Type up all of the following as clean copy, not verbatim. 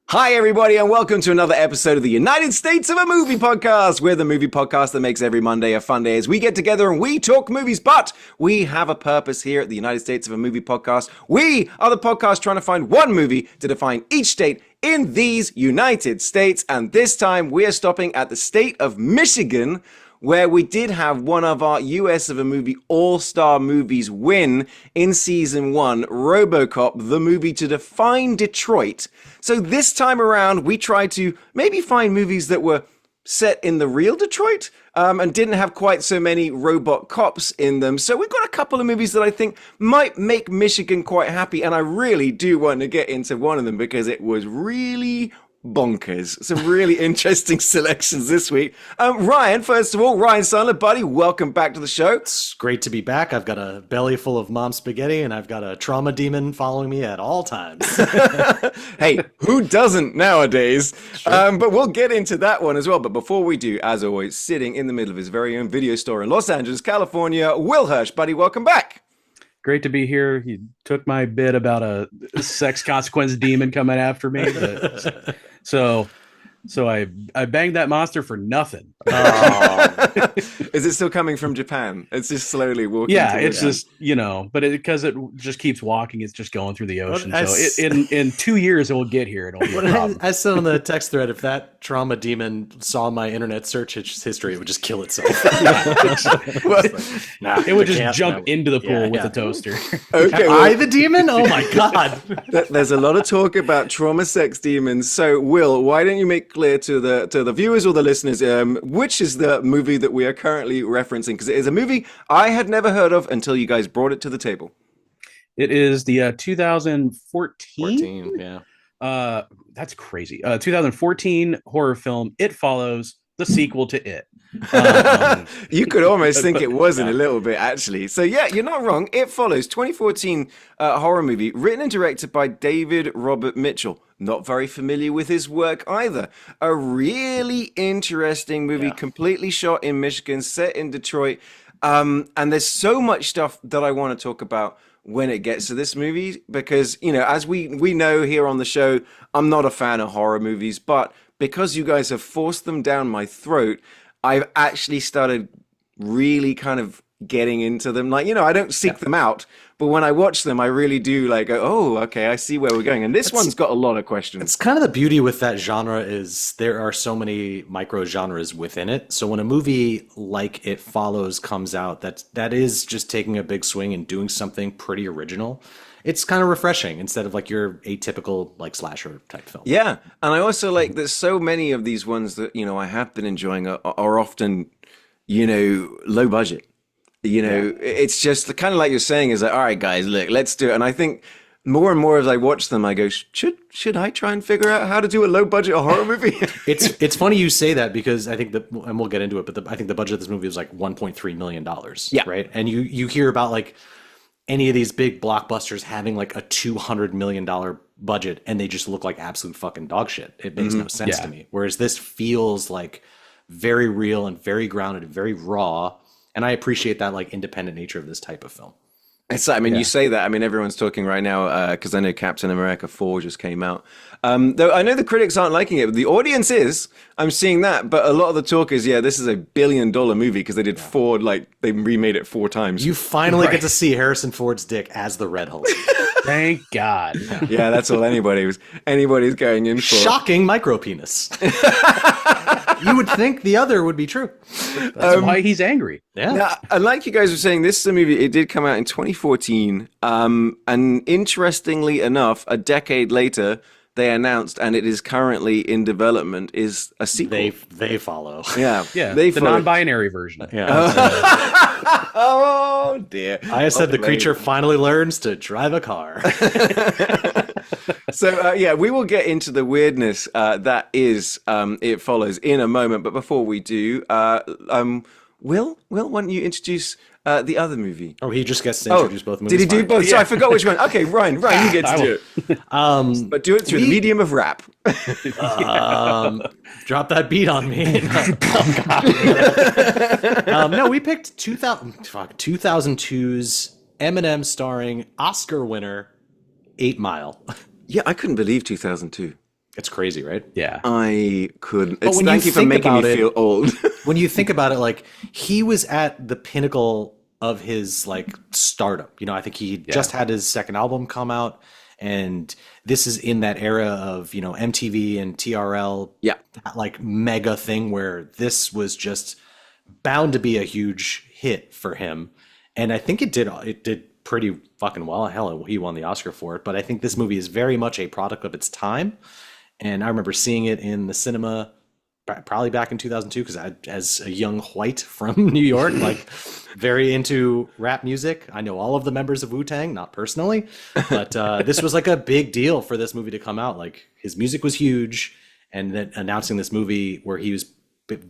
Hi, everybody, and welcome to another episode of the United States of a Movie Podcast. We're the movie podcast that makes every Monday a fun day as we get together and we talk movies, but we have a purpose here at the United States of a Movie Podcast. We are the podcast trying to find one movie to define each state in these United States, and this time we are stopping at the state of Michigan, where we did have one of our US of a Movie All-Star movies win in Season 1, Robocop, the movie to define Detroit. So this time around, we tried to maybe find movies that were set in the real Detroit and didn't have quite so many robot cops in them. So we've got a couple of movies that I think might make Michigan quite happy, and I really do want to get into one of them because it was really bonkers. Some really interesting selections this week. Ryan, first of all, Ryan Sandler, buddy, welcome back to the show. It's great to be back. I've got a belly full of mom spaghetti, and I've got a trauma demon following me at all times. Hey, who doesn't nowadays? Sure. But we'll get into that one as well. But before we do, as always, sitting in the middle of his very own video store in Los Angeles, California, Will Hirsch, buddy, welcome back. Great to be here. You took my bit about a sex consequence demon coming after me. But, so I banged that monster for nothing. Oh. Is it still coming from Japan? It's just slowly walking. Yeah, it's just, but because it just keeps walking, it's just going through the ocean. So in 2 years, it will get here. It'll be a problem. I said on the text thread, if that trauma demon saw my internet search history, it would just kill itself. It would just jump into the pool with a toaster. Okay, I the demon? Oh my god! There's a lot of talk about trauma sex demons. So, Will, why don't you make clear to the viewers or the listeners which is the movie that we are currently referencing? Because it is a movie I had never heard of until you guys brought it to the table. It is the 2014. 14, yeah. That's crazy. 2014 horror film It Follows, the sequel to It. You could almost think it wasn't a little bit, actually. So yeah, you're not wrong. It Follows, 2014 horror movie, written and directed by David Robert Mitchell. Not very familiar with his work either. A really interesting movie, completely shot in Michigan, set in Detroit. And there's so much stuff that I want to talk about when it gets to this movie, because, as we know here on the show, I'm not a fan of horror movies, but because you guys have forced them down my throat, I've actually started really kind of getting into them. Like, I don't seek them out, but when I watch them, I really do go, oh, okay, I see where we're going. And this one's got a lot of questions. It's kind of the beauty with that genre is there are so many micro genres within it. So when a movie like It Follows comes out, that is just taking a big swing and doing something pretty original. It's kind of refreshing instead of your atypical slasher type film. Yeah, and I also like that so many of these ones that I have been enjoying are often low budget. It's just the kind of like you're saying is all right, guys, look, let's do it. And I think more and more as I watch them, I go, should I try and figure out how to do a low budget horror movie? It's funny you say that because I think that, and we'll get into it, but I think the budget of this movie was $1.3 million. Yeah, right. And you hear about any of these big blockbusters having a $200 million budget and they just look like absolute fucking dog shit. It makes no sense to me. Whereas this feels very real and very grounded and very raw. And I appreciate that independent nature of this type of film. It's you say that. Everyone's talking right now because I know Captain America 4 just came out. Though I know the critics aren't liking it, but the audience is. I'm seeing that. But a lot of the talk is, this is a $1 billion movie because they did 4, they remade it 4 times. You finally get to see Harrison Ford's dick as the Red Hulk. Thank God. Yeah, that's all anybody's going in for. Shocking micro penis. You would think the other would be true. That's why he's angry. Yeah. Now, and like you guys were saying, this is a movie, it did come out in 2014. And interestingly enough, a decade later, they announced, and it is currently in development, is a sequel. They follow. Yeah. The non-binary version. Yeah. Oh, dear. I said the creature finally learns to drive a car. So, we will get into the weirdness that is It Follows in a moment. But before we do, Will, why don't you introduce the other movie? Oh, he just gets to introduce both movies. Did he do Fine. both? So I forgot which one. Okay, Ryan, you get to do it. But do it through the medium of rap. Drop that beat on me. No, we picked 2002's Eminem starring Oscar winner 8 Mile. Yeah, I couldn't believe 2002. It's crazy, right? Yeah. I couldn't. But when Thank you you for think making me about it- feel old. When you think about it, like he was at the pinnacle of his like stardom. You know, I think he just had his second album come out, and this is in that era of, you know, MTV and TRL, that like mega thing where this was just bound to be a huge hit for him. And I think it did pretty fucking well. Hell, he won the Oscar for it. But I think this movie is very much a product of its time. And I remember seeing it in the cinema probably back in 2002 because as a young white from New York, like very into rap music. I know all of the members of Wu-Tang, not personally, but this was like a big deal for this movie to come out. Like his music was huge, and then announcing this movie where he was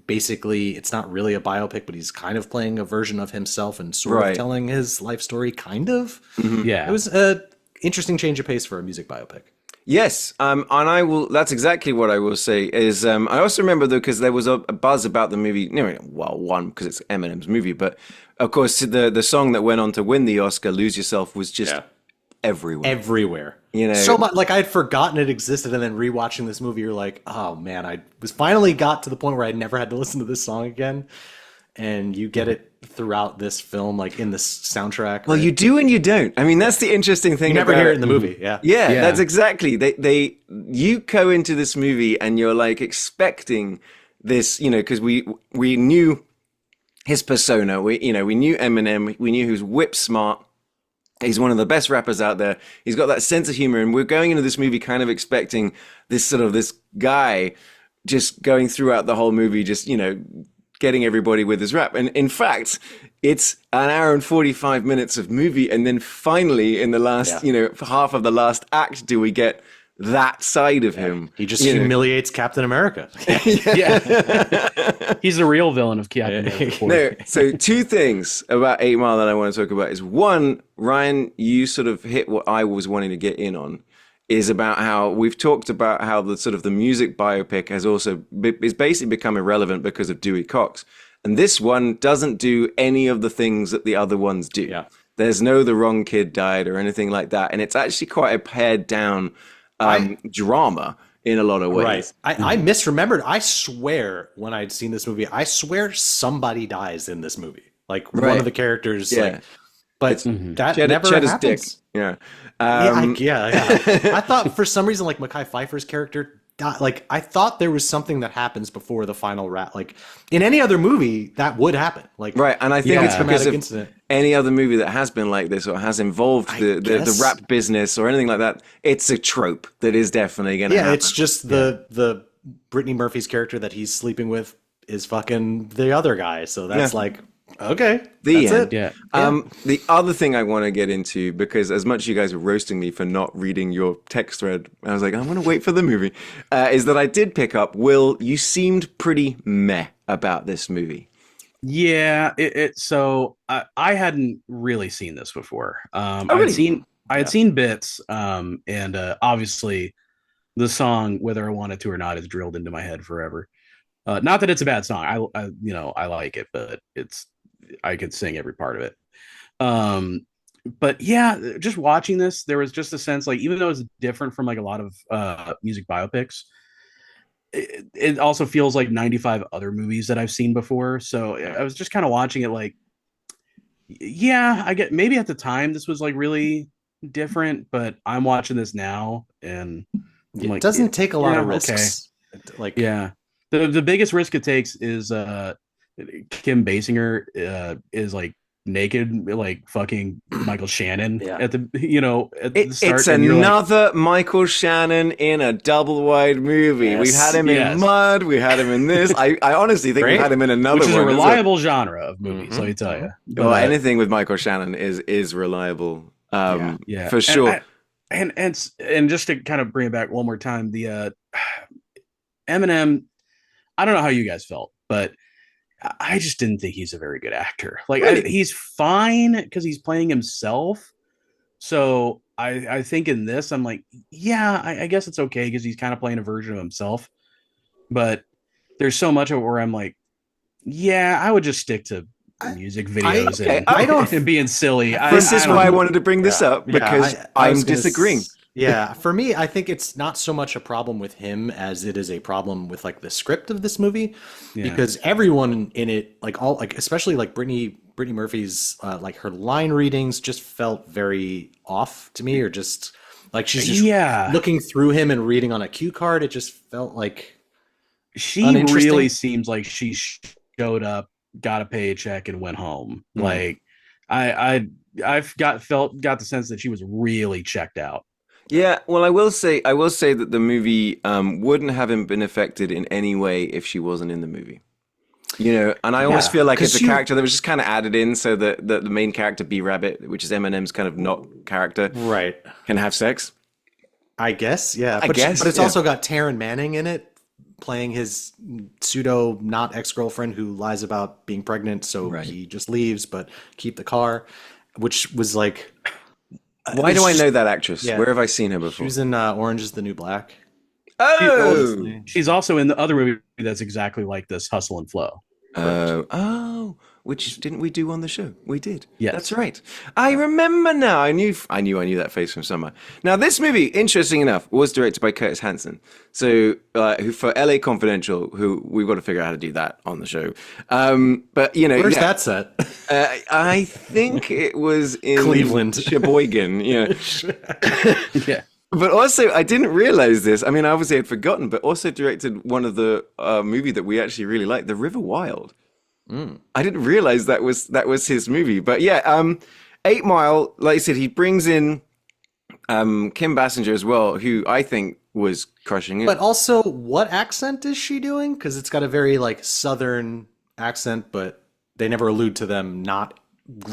basically, it's not really a biopic, but he's kind of playing a version of himself and sort of telling his life story, kind of. Mm-hmm. Yeah. It was an interesting change of pace for a music biopic. Yes, and I will. That's exactly what I will say. Is I also remember though, because there was a buzz about the movie. Well, one because it's Eminem's movie, but of course the song that went on to win the Oscar, "Lose Yourself," was just everywhere. You know, so much. Like I'd forgotten it existed, and then rewatching this movie, you're like, oh man, I was finally got to the point where I never had to listen to this song again. And you get it throughout this film, like in the soundtrack. Well, right? you do and you don't. I mean, that's the interesting thing. You never hear it in the movie. Yeah. That's exactly. You go into this movie and you're like expecting this, you know, because we knew his persona. We knew Eminem. We knew he was whip smart. He's one of the best rappers out there. He's got that sense of humor, and we're going into this movie kind of expecting this guy just going throughout the whole movie, just, you know, getting everybody with his rap. And in fact, it's an hour and 45 minutes of movie. And then finally in the last, half of the last act, do we get that side of him. He just humiliates Captain America. He's the real villain of Captain America. No, so two things about 8 Mile that I want to talk about is one, Ryan, you sort of hit what I was wanting to get in on, is about how we've talked about how the sort of the music biopic has also is basically become irrelevant because of Dewey Cox. And this one doesn't do any of the things that the other ones do. Yeah. There's no The Wrong Kid Died or anything like that. And it's actually quite a pared down drama in a lot of ways. Right. I misremembered. I swear when I'd seen this movie, I swer somebody dies in this movie. Like one of the characters. Yeah. Like, but that never Cheddar's happens. dick. Yeah. I thought for some reason, like Mekhi Phifer's character died. Like I thought there was something that happens before the final rap. Like in any other movie, that would happen. Like right, and I think it's because of incident. Any other movie that has been like this or has involved the rap business or anything like that. It's a trope that is definitely going to happen. It's just the Brittany Murphy's character that he's sleeping with is fucking the other guy. So that's like. Okay, that's it. Yeah. The other thing I want to get into, because as much as you guys were roasting me for not reading your text thread, I was like, I'm going to wait for the movie, is that I did pick up, Will, you seemed pretty meh about this movie. Yeah, so I hadn't really seen this before. I had seen bits, and obviously the song, whether I wanted to or not, is drilled into my head forever. Not that it's a bad song. I like it, but I could sing every part of it. But yeah, just watching this, there was just a sense, like, even though it's different from like a lot of music biopics, it also feels like 95 other movies that I've seen before. So I was just kind of watching it like, yeah, I get maybe at the time this was like really different, but I'm watching this now and it doesn't take a lot of risks. Okay. Like, yeah, the biggest risk it takes is Kim Basinger is like naked, like fucking Michael Shannon at the the start. It's another Michael Shannon in a double wide movie. Yes, we've had him in Mud. We had him in this. I honestly think we had him in another one. Which is a reliable genre of movies. Let me tell you. Well, anything with Michael Shannon is reliable. For sure. And just to kind of bring it back one more time, the Eminem. I don't know how you guys felt, but I just didn't think he's a very good actor. Like Really? he's fine because he's playing himself. So I think in this I'm like, yeah, I guess it's okay because he's kind of playing a version of himself. But there's so much of it where I'm like, yeah, I would just stick to music videos I don't. and being silly. This is I don't why I know. wanted to bring this up because I I'm was gonna disagreeing. Yeah, for me, I think it's not so much a problem with him as it is a problem with like the script of this movie, Yeah. because everyone in it, like all, like especially like Brittany Murphy's, like her line readings just felt very off to me, or just like she's just Yeah. looking through him and reading on a cue card. It just felt like She uninteresting. really seems like she showed up, got a paycheck, and went home. Like I've got the sense that she was really checked out. Yeah, well, I will say that the movie wouldn't have been affected in any way if she wasn't in the movie. You know, and I almost feel like it's a character that was just kind of added in so that the main character, B Rabbit, which is Eminem's kind of not character, Right. can have sex. I guess, yeah. I guess, but it's yeah. also got Taryn Manning in it, playing his pseudo not ex-girlfriend who lies about being pregnant, so he just leaves, but keep the car, which was like... Why do I know that actress? Yeah. Where have I seen her before? She was in Orange is the New Black. Oh! She's also in the other movie that's exactly like this, Hustle and Flow. Which didn't we do on the show? We did. Yes. That's right. I remember now. I knew that face from somewhere. Now, this movie, interesting enough, was directed by Curtis Hanson. So, who for LA Confidential, who we've got to figure out how to do that on the show. But you know, Where's that set? I think it was in Cleveland. Sheboygan. Yeah. Yeah. But also, I didn't realize this. I mean, obviously, I'd forgotten, but also directed one of the movie that we actually really liked, The River Wild. I didn't realize that was his movie. But yeah, 8 Mile, like I said, he brings in Kim Basinger as well, who I think was crushing it. But also, what accent is she doing? Because it's got a very like Southern accent, but they never allude to them not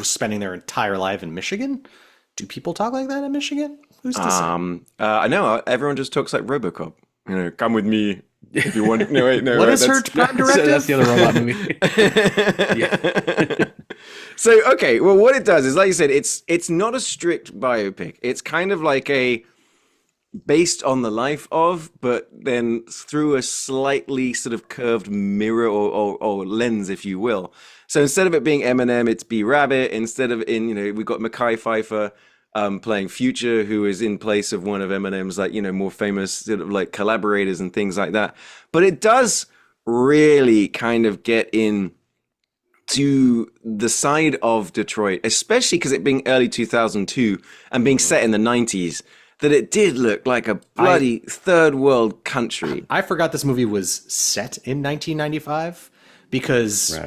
spending their entire life in Michigan. Do people talk like that in Michigan? Who's to say? I know everyone just talks like Robocop. You know, come with me if you want. No, wait, no. What right, is her prime directive? That's the other robot movie. Yeah. So okay, well, what it does is, like you said, it's not a strict biopic. It's kind of like a based on the life of, but then through a slightly sort of curved mirror or lens, if you will. So instead of it being Eminem, it's B Rabbit. Instead of we've got Mekhi Phifer playing Future, who is in place of one of Eminem's more famous sort of like collaborators and things like that. But it does really kind of get in to the side of Detroit, especially because it being early 2002 and being set in the 90s, that it did look like a bloody third world country. I forgot this movie was set in 1995 because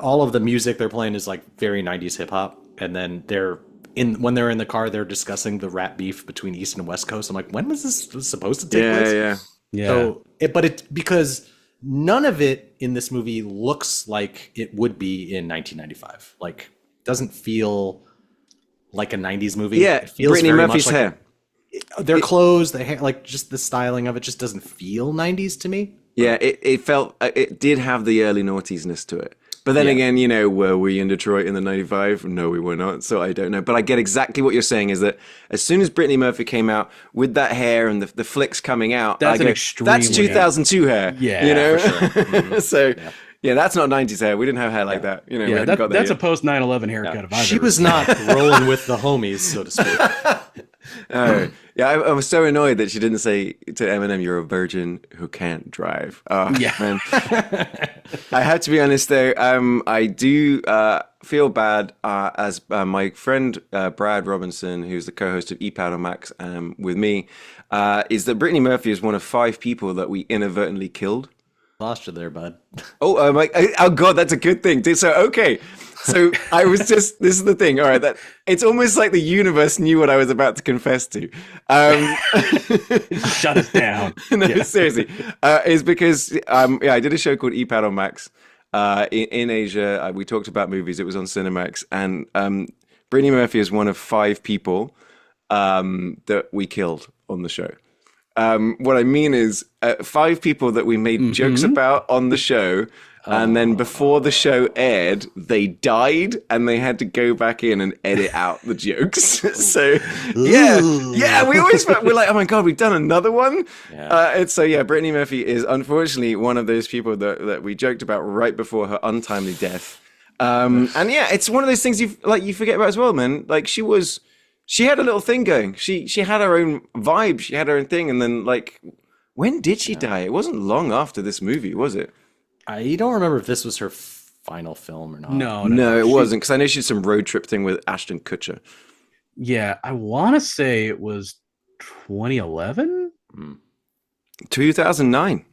all of the music they're playing is like very 90s hip hop, and then when they're in the car, they're discussing the rap beef between East and West Coast. I'm like, when was this supposed to take place? Yeah. So, because none of it in this movie looks like it would be in 1995. Like, doesn't feel like a 90s movie. Yeah, it feels Brittany very Murphy's much like hair. Their clothes, the hair, like just the styling of it just doesn't feel 90s to me. Yeah, it did have the early noughties-ness to it. But then again, were we in Detroit in the 95? No, we were not. So I don't know. But I get exactly what you're saying, is that as soon as Brittany Murphy came out with that hair and the flicks coming out, that's 2002 hair. Yeah, for sure. Mm-hmm. So yeah, that's not 90s hair. We didn't have hair like that. We hadn't got that's yet. a post 9/11 haircut. If I've She ever was seen not rolling with the homies, so to speak. Oh, yeah, I was so annoyed that she didn't say to Eminem, "You're a virgin who can't drive." Oh, Yeah. man. I have to be honest though. I do feel bad as my friend Brad Robinson, who's the co-host of E Powder Max with me, is that Brittany Murphy is one of 5 people that we inadvertently killed. Lost you there, bud. Oh, oh God, that's a good thing. So, okay. So I was this is the thing. All right. That it's almost like the universe knew what I was about to confess to. Shut us down. No, seriously. Is because, I did a show called EPAD on Max in Asia. We talked about movies. It was on Cinemax. And Brittany Murphy is one of 5 people that we killed on the show. What I mean is 5 people that we made jokes about on the show. And then before the show aired, they died and they had to go back in and edit out the jokes. So, yeah, we're like, oh my God, we've done another one. Yeah. Brittany Murphy is unfortunately one of those people that we joked about right before her untimely death. And yeah, it's one of those things you forget about as well, man. Like she had a little thing going. She had her own vibe. She had her own thing. And then like, when did she die? It wasn't long after this movie, was it? I don't remember if this was her final film or not. No, it wasn't, because I know she did some road trip thing with Ashton Kutcher. Yeah, I want to say it was 2011? 2009.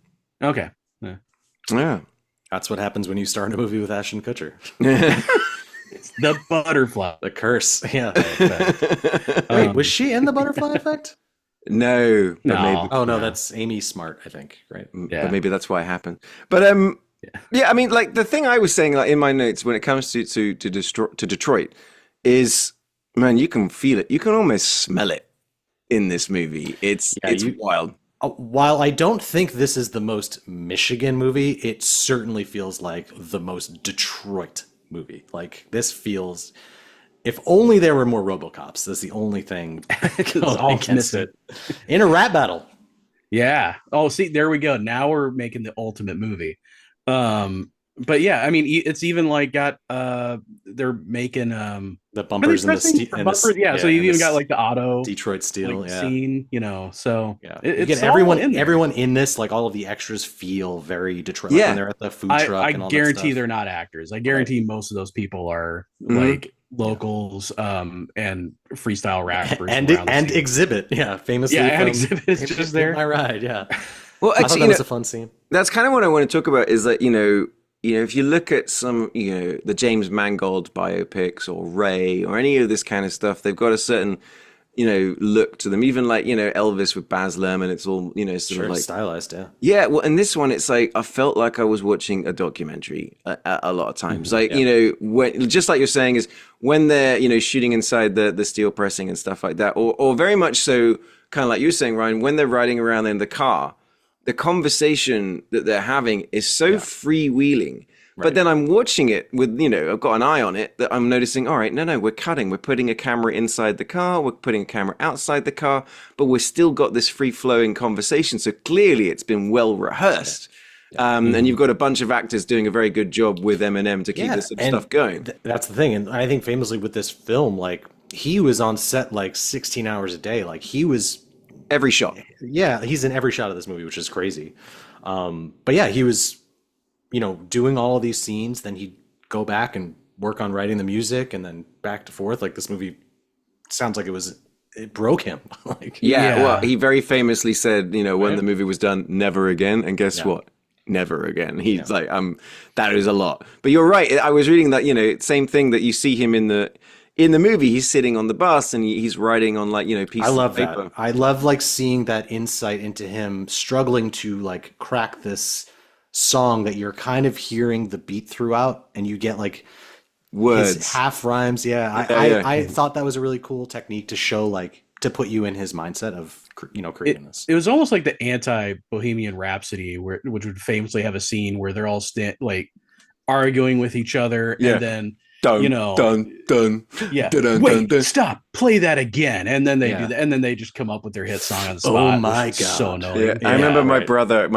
Okay. Yeah. That's what happens when you start a movie with Ashton Kutcher. It's the butterfly. The curse. Yeah. Wait, was she in the Butterfly Effect? No. No. That's Amy Smart, I think, right? Yeah. But maybe that's why it happened. But yeah, I mean, like the thing I was saying, like in my notes when it comes to Detroit, is, man, you can feel it. You can almost smell it in this movie. It's wild. While I don't think this is the most Michigan movie, it certainly feels like the most Detroit movie. Like this feels. If only there were more Robocops. That's the only thing against it. In a rap battle. Yeah. Oh, see, there we go. Now we're making the ultimate movie. But yeah, I mean, it's even like got they're making the bumpers and the bumpers. Yeah, so you've even got like the auto Detroit steel scene, you know. So yeah, it's everyone in this, like all of the extras, feel very Detroit. Yeah, when they're at the food truck. I and all guarantee that stuff. they're not actors. I guarantee most of those people are like locals and freestyle rappers and Exhibit, famously. Yeah, and Exhibit is just there. My ride, yeah. Well, actually, that was a fun scene. That's kind of what I want to talk about. Is that if you look at some, the James Mangold biopics or Ray or any of this kind of stuff, they've got a certain, look to them. Even like, Elvis with Baz Luhrmann, it's all, sort of like stylized, yeah. Yeah, well, and this one, it's like I felt like I was watching a documentary a lot of times. Like, when, just like you're saying, is when they're, shooting inside the steel pressing and stuff like that, or very much so, kind of like you were saying, Ryan, when they're riding around in the car. The conversation that they're having is so freewheeling. Right. But then I'm watching it with, I've got an eye on it that I'm noticing, all right, no, we're cutting. We're putting a camera inside the car. We're putting a camera outside the car. But we're still got this free-flowing conversation. So clearly it's been well rehearsed. And you've got a bunch of actors doing a very good job with Eminem to keep this sort of stuff going. That's the thing. And I think famously with this film, like he was on set like 16 hours a day. Like he was... Every shot. Yeah, he's in every shot of this movie, which is crazy. But yeah, he was, doing all of these scenes. Then he'd go back and work on writing the music and then back to forth. Like this movie sounds like it broke him. Well, he very famously said, when the movie was done, never again. And guess what? Never again. He's like, that is a lot. But you're right. I was reading that, same thing that you see him in the movie, he's sitting on the bus and he's writing on pieces of paper. That. I love seeing that insight into him struggling to crack this song that you're kind of hearing the beat throughout, and you get words, his half rhymes. I thought that was a really cool technique to show to put you in his mindset of creating this. It was almost like the anti-Bohemian Rhapsody, which would famously have a scene where they're all arguing with each other, and then. Dun. Yeah. Wait, stop. Play that again. And then they do that. And then they just come up with their hit song on the spot. Oh my God. So annoying. Yeah. I remember my brother,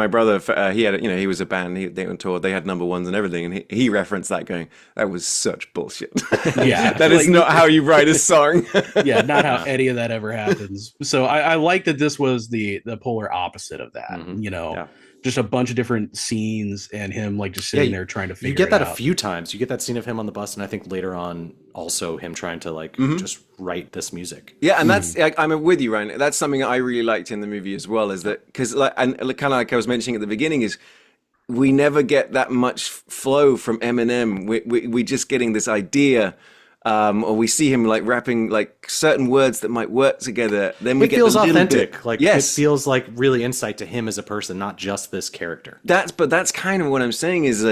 he had, he was a band, they were on tour, they had number ones and everything. And he referenced that going, that was such bullshit. Yeah. That is not how you write a song. Yeah. Not how any of that ever happens. So I like that this was the polar opposite of that, just a bunch of different scenes and him just sitting there trying to figure it out. You get that a few times. You get that scene of him on the bus, and I think later on also him trying to just write this music. Yeah, and that's I'm with you, Ryan. That's something I really liked in the movie as well, is that because kind of like I was mentioning at the beginning, is we never get that much flow from Eminem. We just getting this idea. Or we see him rapping certain words that might work together. Then we get feels a little authentic. Bit, It feels like really insight to him as a person, not just this character. That's kind of what I'm saying is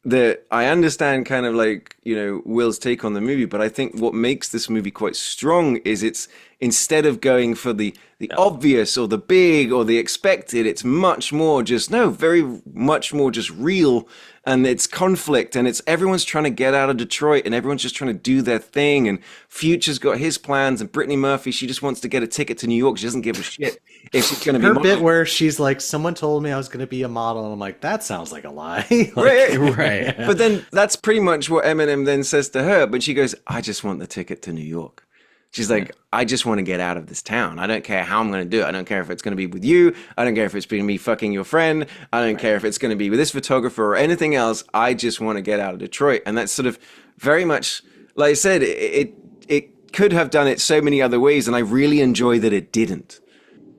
that I understand kind of like, Will's take on the movie, but I think what makes this movie quite strong is it's instead of going for the obvious or the big or the expected, it's much more just, no, very much more just real. And it's conflict, and it's everyone's trying to get out of Detroit, and everyone's just trying to do their thing. And Future's got his plans, and Brittany Murphy, she just wants to get a ticket to New York. She doesn't give a shit if she's going to be her bit where she's like, someone told me I was going to be a model, and I'm like, that sounds like a lie. Like, Right. But then that's pretty much what Eminem then says to her. But she goes, I just want the ticket to New York. She's like, I just want to get out of this town. I don't care how I'm going to do it. I don't care if it's going to be with you. I don't care if it's going to be fucking your friend. I don't care if it's going to be with this photographer or anything else. I just want to get out of Detroit. And that's sort of very much, like I said, it could have done it so many other ways. And I really enjoy that it didn't,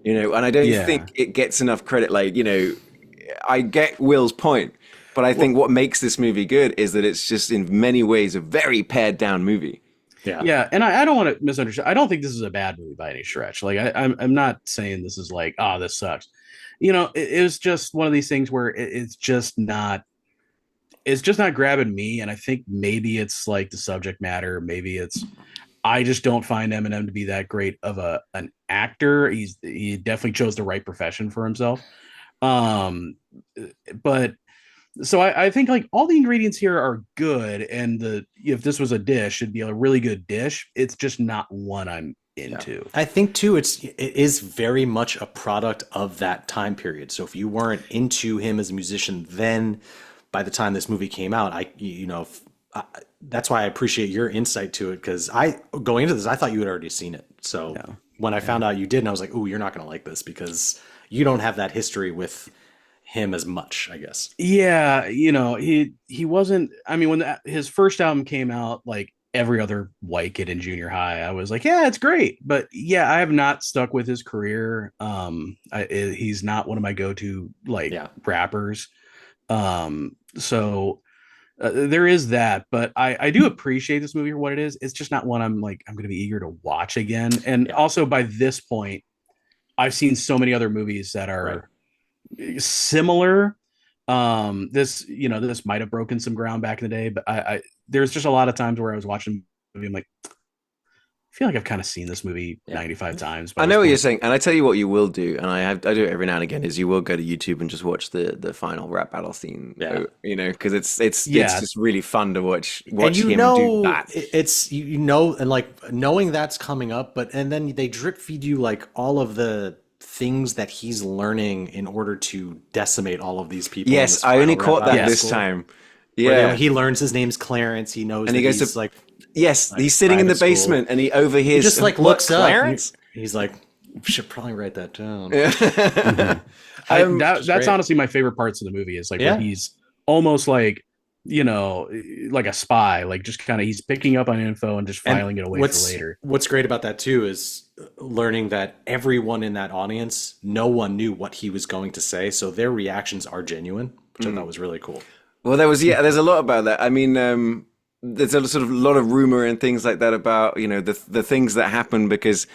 and I don't think it gets enough credit. Like, I get Will's point, but I think what makes this movie good is that it's just in many ways a very pared down movie. Yeah, and I don't want to misunderstand. I don't think this is a bad movie by any stretch. Like I'm not saying this is like, oh, this sucks. It was just one of these things where it's just not grabbing me. And I think maybe it's like the subject matter. Maybe it's I just don't find Eminem to be that great of an actor. He definitely chose the right profession for himself. But so I think like all the ingredients here are good, and if this was a dish, it'd be a really good dish. It's just not one I'm into. I think too, it is very much a product of that time period. So if you weren't into him as a musician, then by the time this movie came out, that's why I appreciate your insight to it, because going into this, I thought you had already seen it. So when I found out you did, and I was like, "Ooh, you're not going to like this because you don't have that history with him as much," I guess. Yeah, he wasn't. I mean, when his first album came out, like every other white kid in junior high, I was like, "Yeah, it's great." But I have not stuck with his career. He's not one of my go-to rappers. So there is that, but I do appreciate this movie for what it is. It's just not one I'm going to be eager to watch again. And also by this point, I've seen so many other movies that are similar. This might have broken some ground back in the day, but I there's just a lot of times where I was watching the movie, I'm like, I feel like I've kind of seen this movie 95 times. I know what you're saying, and I tell you what you will do, and I do it every now and again, is you will go to YouTube and just watch the final rap battle scene. Because it's just really fun to watch him do that. It's and like knowing that's coming up, and then they drip feed you like all of the things that he's learning in order to decimate all of these people. Yes, I only caught that this time. Yeah, where, he learns his name's Clarence. He knows, and he goes to like. Yes, he's sitting in the basement and he overhears. He just like looks Clarence? up. He's like, should probably write that down. That's honestly my favorite parts of the movie is like where he's almost like, like a spy, like just kind of he's picking up on info and just filing it away for later. What's great about that too is learning that everyone in that audience, no one knew what he was going to say, so their reactions are genuine, which I thought was really cool. Well, there's a lot about that. I mean, there's a sort of lot of rumor and things like that about the things that happen, because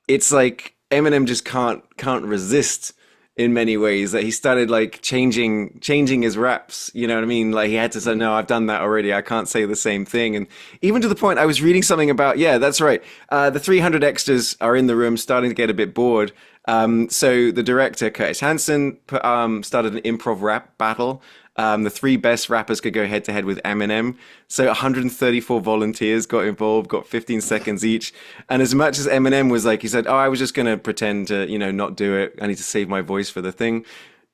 it's like Eminem just can't resist in many ways, that he started like changing his raps, you know what I mean? Like he had to say, no, I've done that already, I can't say the same thing. And even to the point, I was reading something about, that's right, the 300 extras are in the room starting to get a bit bored. So the director, Curtis Hanson, started an improv rap battle. The three best rappers could go head to head with Eminem. So 134 volunteers got involved, got 15 seconds each. And as much as Eminem was like, he said, I was just going to pretend to, not do it. I need to save my voice for the thing.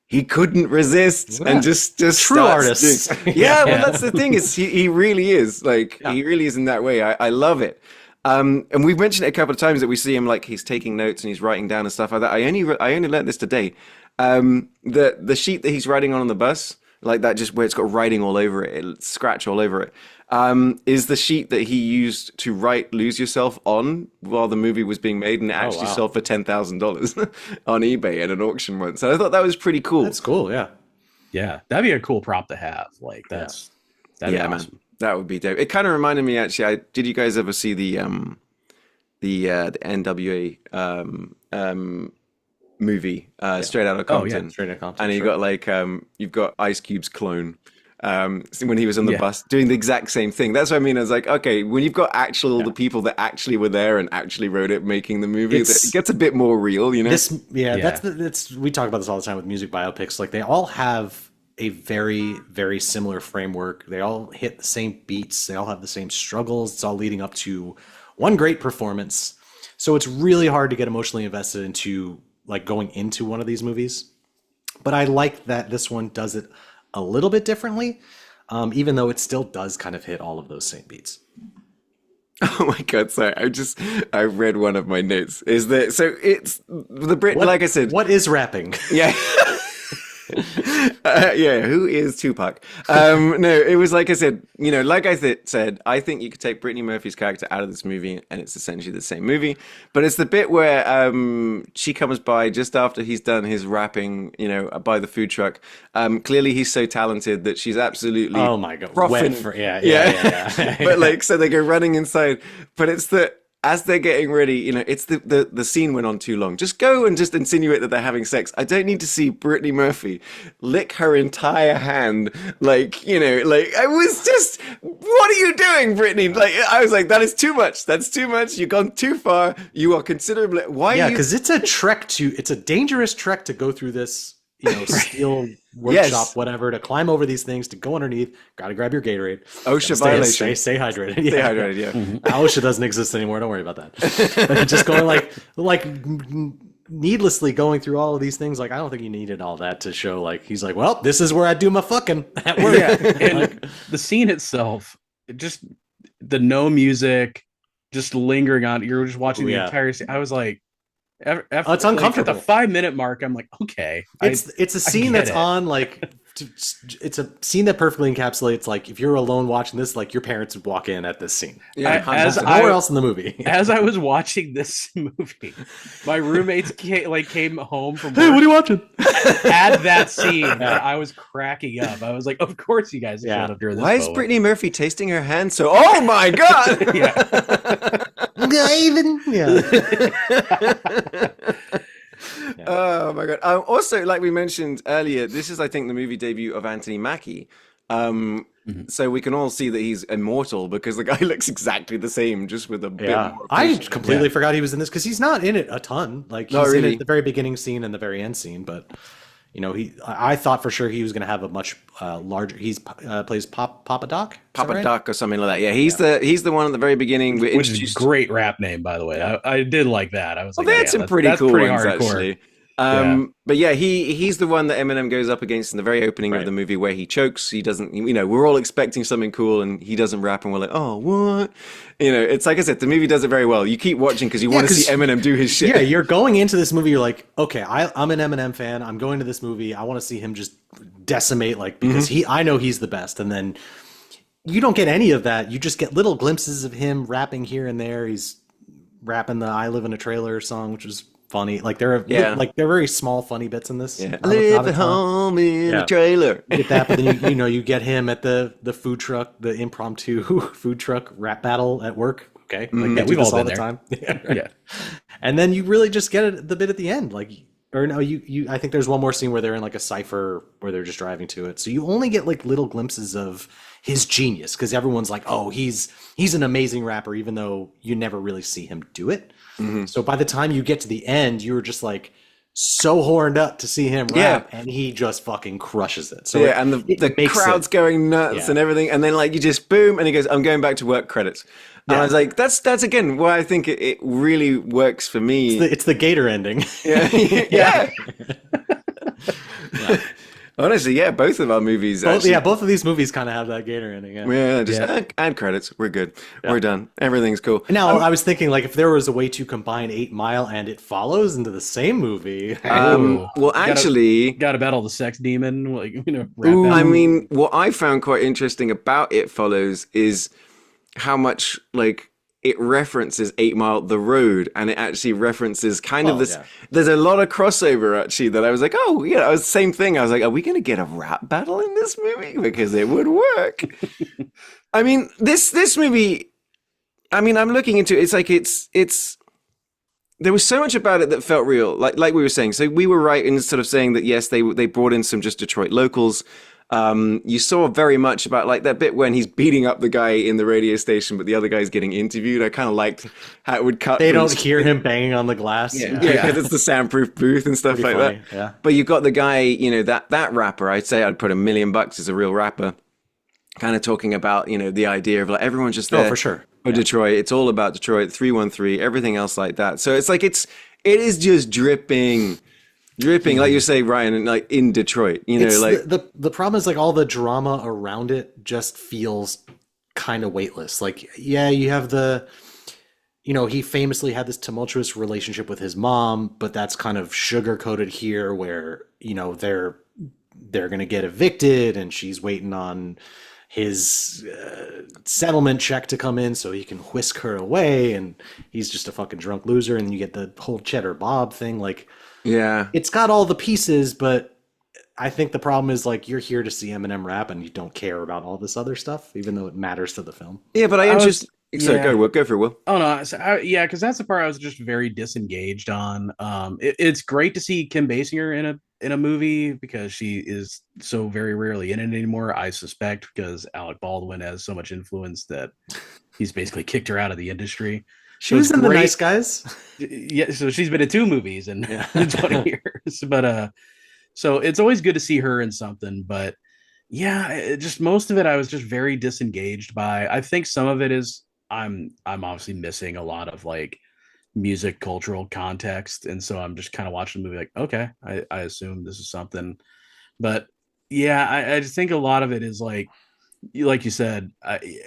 He couldn't resist and just true artists. Well, that's the thing is he really is like, he really is in that way. I love it. And we've mentioned it a couple of times that we see him like he's taking notes and he's writing down and stuff like that. I only learned this today. The sheet that he's writing on the bus, like that, just where it's got writing all over it, scratch all over it, is the sheet that he used to write Lose Yourself on while the movie was being made, and it actually sold for $10,000 on eBay at an auction once. So I thought that was pretty cool. That's cool, yeah. Yeah, that'd be a cool prop to have. Like that'd be awesome. Man, that would be dope. It kind of reminded me, actually, did you guys ever see the NWA movie, Straight Outta Compton? Straight Outta Compton. And you got like you've got Ice Cube's clone, when he was on the bus doing the exact same thing. That's what I mean. I was like, okay, when you've got the people that actually were there and actually wrote it, making the movie, it gets a bit more real, you know? That's we talk about this all the time with music biopics. Like they all have a very, very similar framework. They all hit the same beats. They all have the same struggles. It's all leading up to one great performance. So it's really hard to get emotionally invested into like going into one of these movies. But I like that this one does it a little bit differently, even though it still does kind of hit all of those same beats. Oh my God, sorry. I read one of my notes. Is that, so it's the Brit, like I said. What is rapping? Yeah. Who is Tupac? No, it was like I said, like I said, I think you could take Brittany Murphy's character out of this movie and it's essentially the same movie. But it's the bit where she comes by just after he's done his rapping, by the food truck. Clearly he's so talented that she's absolutely oh my God, yeah. But like, so they go running inside, but it's as they're getting ready, it's the scene went on too long. Just go and just insinuate that they're having sex. I don't need to see Brittany Murphy lick her entire hand. Like, I was just, what are you doing, Brittany? Like, I was like, that is too much. That's too much. You've gone too far. You are considerably, why? Yeah, because it's a dangerous trek to go through this, steel workshop, whatever, to climb over these things, to go underneath. Got to grab your Gatorade. OSHA violation. Stay hydrated. Stay hydrated, yeah. Mm-hmm. OSHA doesn't exist anymore. Don't worry about that. Just going like needlessly going through all of these things. Like, I don't think you needed all that to show, like, he's like, well, this is where I do my fucking at work. Yeah. And the scene itself, just the no music, just lingering on. You're just watching the entire scene. I was like, after, it's uncomfortable. At the 5-minute mark, I'm like, okay. It's a scene that's on like it's a scene that perfectly encapsulates, like, if you're alone watching this, like, your parents would walk in at this scene. Yeah, nowhere else in the movie. As I was watching this movie, my roommates came home from work. Hey, what are you watching? At that scene, and I was cracking up. I was like, of course you guys showed up during this. Why is Brittany Murphy tasting her hand so? Oh my God! Oh my God. Also, like we mentioned earlier, this is, I think, the movie debut of Anthony Mackie. So we can all see that he's immortal because the guy looks exactly the same, just with a bit more. I completely forgot he was in this because he's not in it a ton. Like, he's in it at the very beginning scene and the very end scene, but I thought for sure he was going to have a much larger. He's plays Papa Doc. Papa Doc or something like that. Yeah, he's the one at the very beginning. Which is a great rap name, by the way. I did like that. I was like, they had some pretty cool ones, hardcore. Actually. But yeah, he's the one that Eminem goes up against in the very opening of the movie, where he chokes. He doesn't, we're all expecting something cool and he doesn't rap and we're like, oh, what? It's like I said, the movie does it very well. You keep watching because you want to see Eminem do his shit. Yeah, you're going into this movie, you're like, okay, I'm an Eminem fan. I'm going to this movie. I want to see him just decimate, like, because I know he's the best. And then you don't get any of that. You just get little glimpses of him rapping here and there. He's rapping the I Live in a Trailer song, which is funny. Like, they're very small funny bits in this. Yeah. Live at home in a trailer. You get that, but then you get him at the food truck, the impromptu food truck rap battle at work. Okay, like, we've all been there. Time. Yeah. And then you really just get the bit at the end, like, or no, I think there's one more scene where they're in like a cipher where they're just driving to it. So you only get like little glimpses of his genius because everyone's like, oh, he's an amazing rapper, even though you never really see him do it. So by the time you get to the end, you're just like so horned up to see him rap, and he just fucking crushes it. So and the crowd's going nuts and everything, and then like you just boom, and he goes, "I'm going back to work." Credits. And I was like, that's again why I think it really works for me. It's the Gator ending. Yeah. Honestly, both of our movies. Both of these movies kind of have that Gator ending. Add credits. We're good. We're done. Everything's cool. Now, I was thinking, like, if there was a way to combine 8 Mile and It Follows into the same movie. Well, actually, got to battle the sex demon. Like, I mean, what I found quite interesting about It Follows is how much, like, it references 8 Mile, the road, and it actually references kind of this. Yeah. There's a lot of crossover, actually, that I was like, oh, yeah, it was the same thing. I was like, are we going to get a rap battle in this movie? Because it would work. I mean, this movie, I mean, I'm looking into it. It's like, it's, there was so much about it that felt real, like we were saying. So we were right in sort of saying that, yes, they brought in some just Detroit locals. You saw very much about like that bit when he's beating up the guy in the radio station, but the other guy's getting interviewed. I kind of liked how it would cut. They don't hear him banging on the glass. Yeah, because it's the soundproof booth and stuff like funny. that. Yeah. But you've got the guy, you know, that rapper. I'd say I'd put $1 million as a real rapper, kind of talking about, you know, the idea of like everyone's just there. Oh, for sure. For Detroit, it's all about Detroit, 313, everything else like that. So it's like it is just dripping, like you say, Ryan, and like in Detroit. You know, It's like the problem is like all the drama around it just feels kind of weightless. Like, yeah, you have he famously had this tumultuous relationship with his mom, but that's kind of sugar coated here, where they're gonna get evicted, and she's waiting on his settlement check to come in so he can whisk her away, and he's just a fucking drunk loser, and you get the whole Cheddar Bob thing. Like, yeah, it's got all the pieces, but I think the problem is like you're here to see Eminem rap and you don't care about all this other stuff, even though it matters to the film. Yeah, but go for it, Will. Oh no, because that's the part I was just very disengaged on. It's great to see Kim Basinger in a movie because she is so very rarely in it anymore. I suspect because Alec Baldwin has so much influence that he's basically kicked her out of the industry. She was in The Nice Guys. Yeah, so she's been in 2 movies in 20 years. But so it's always good to see her in something. But yeah, just most of it I was just very disengaged by. I think some of it is I'm obviously missing a lot of like music cultural context, and so I'm just kind of watching the movie like, okay, I assume this is something. But yeah, I just think a lot of it is like you said,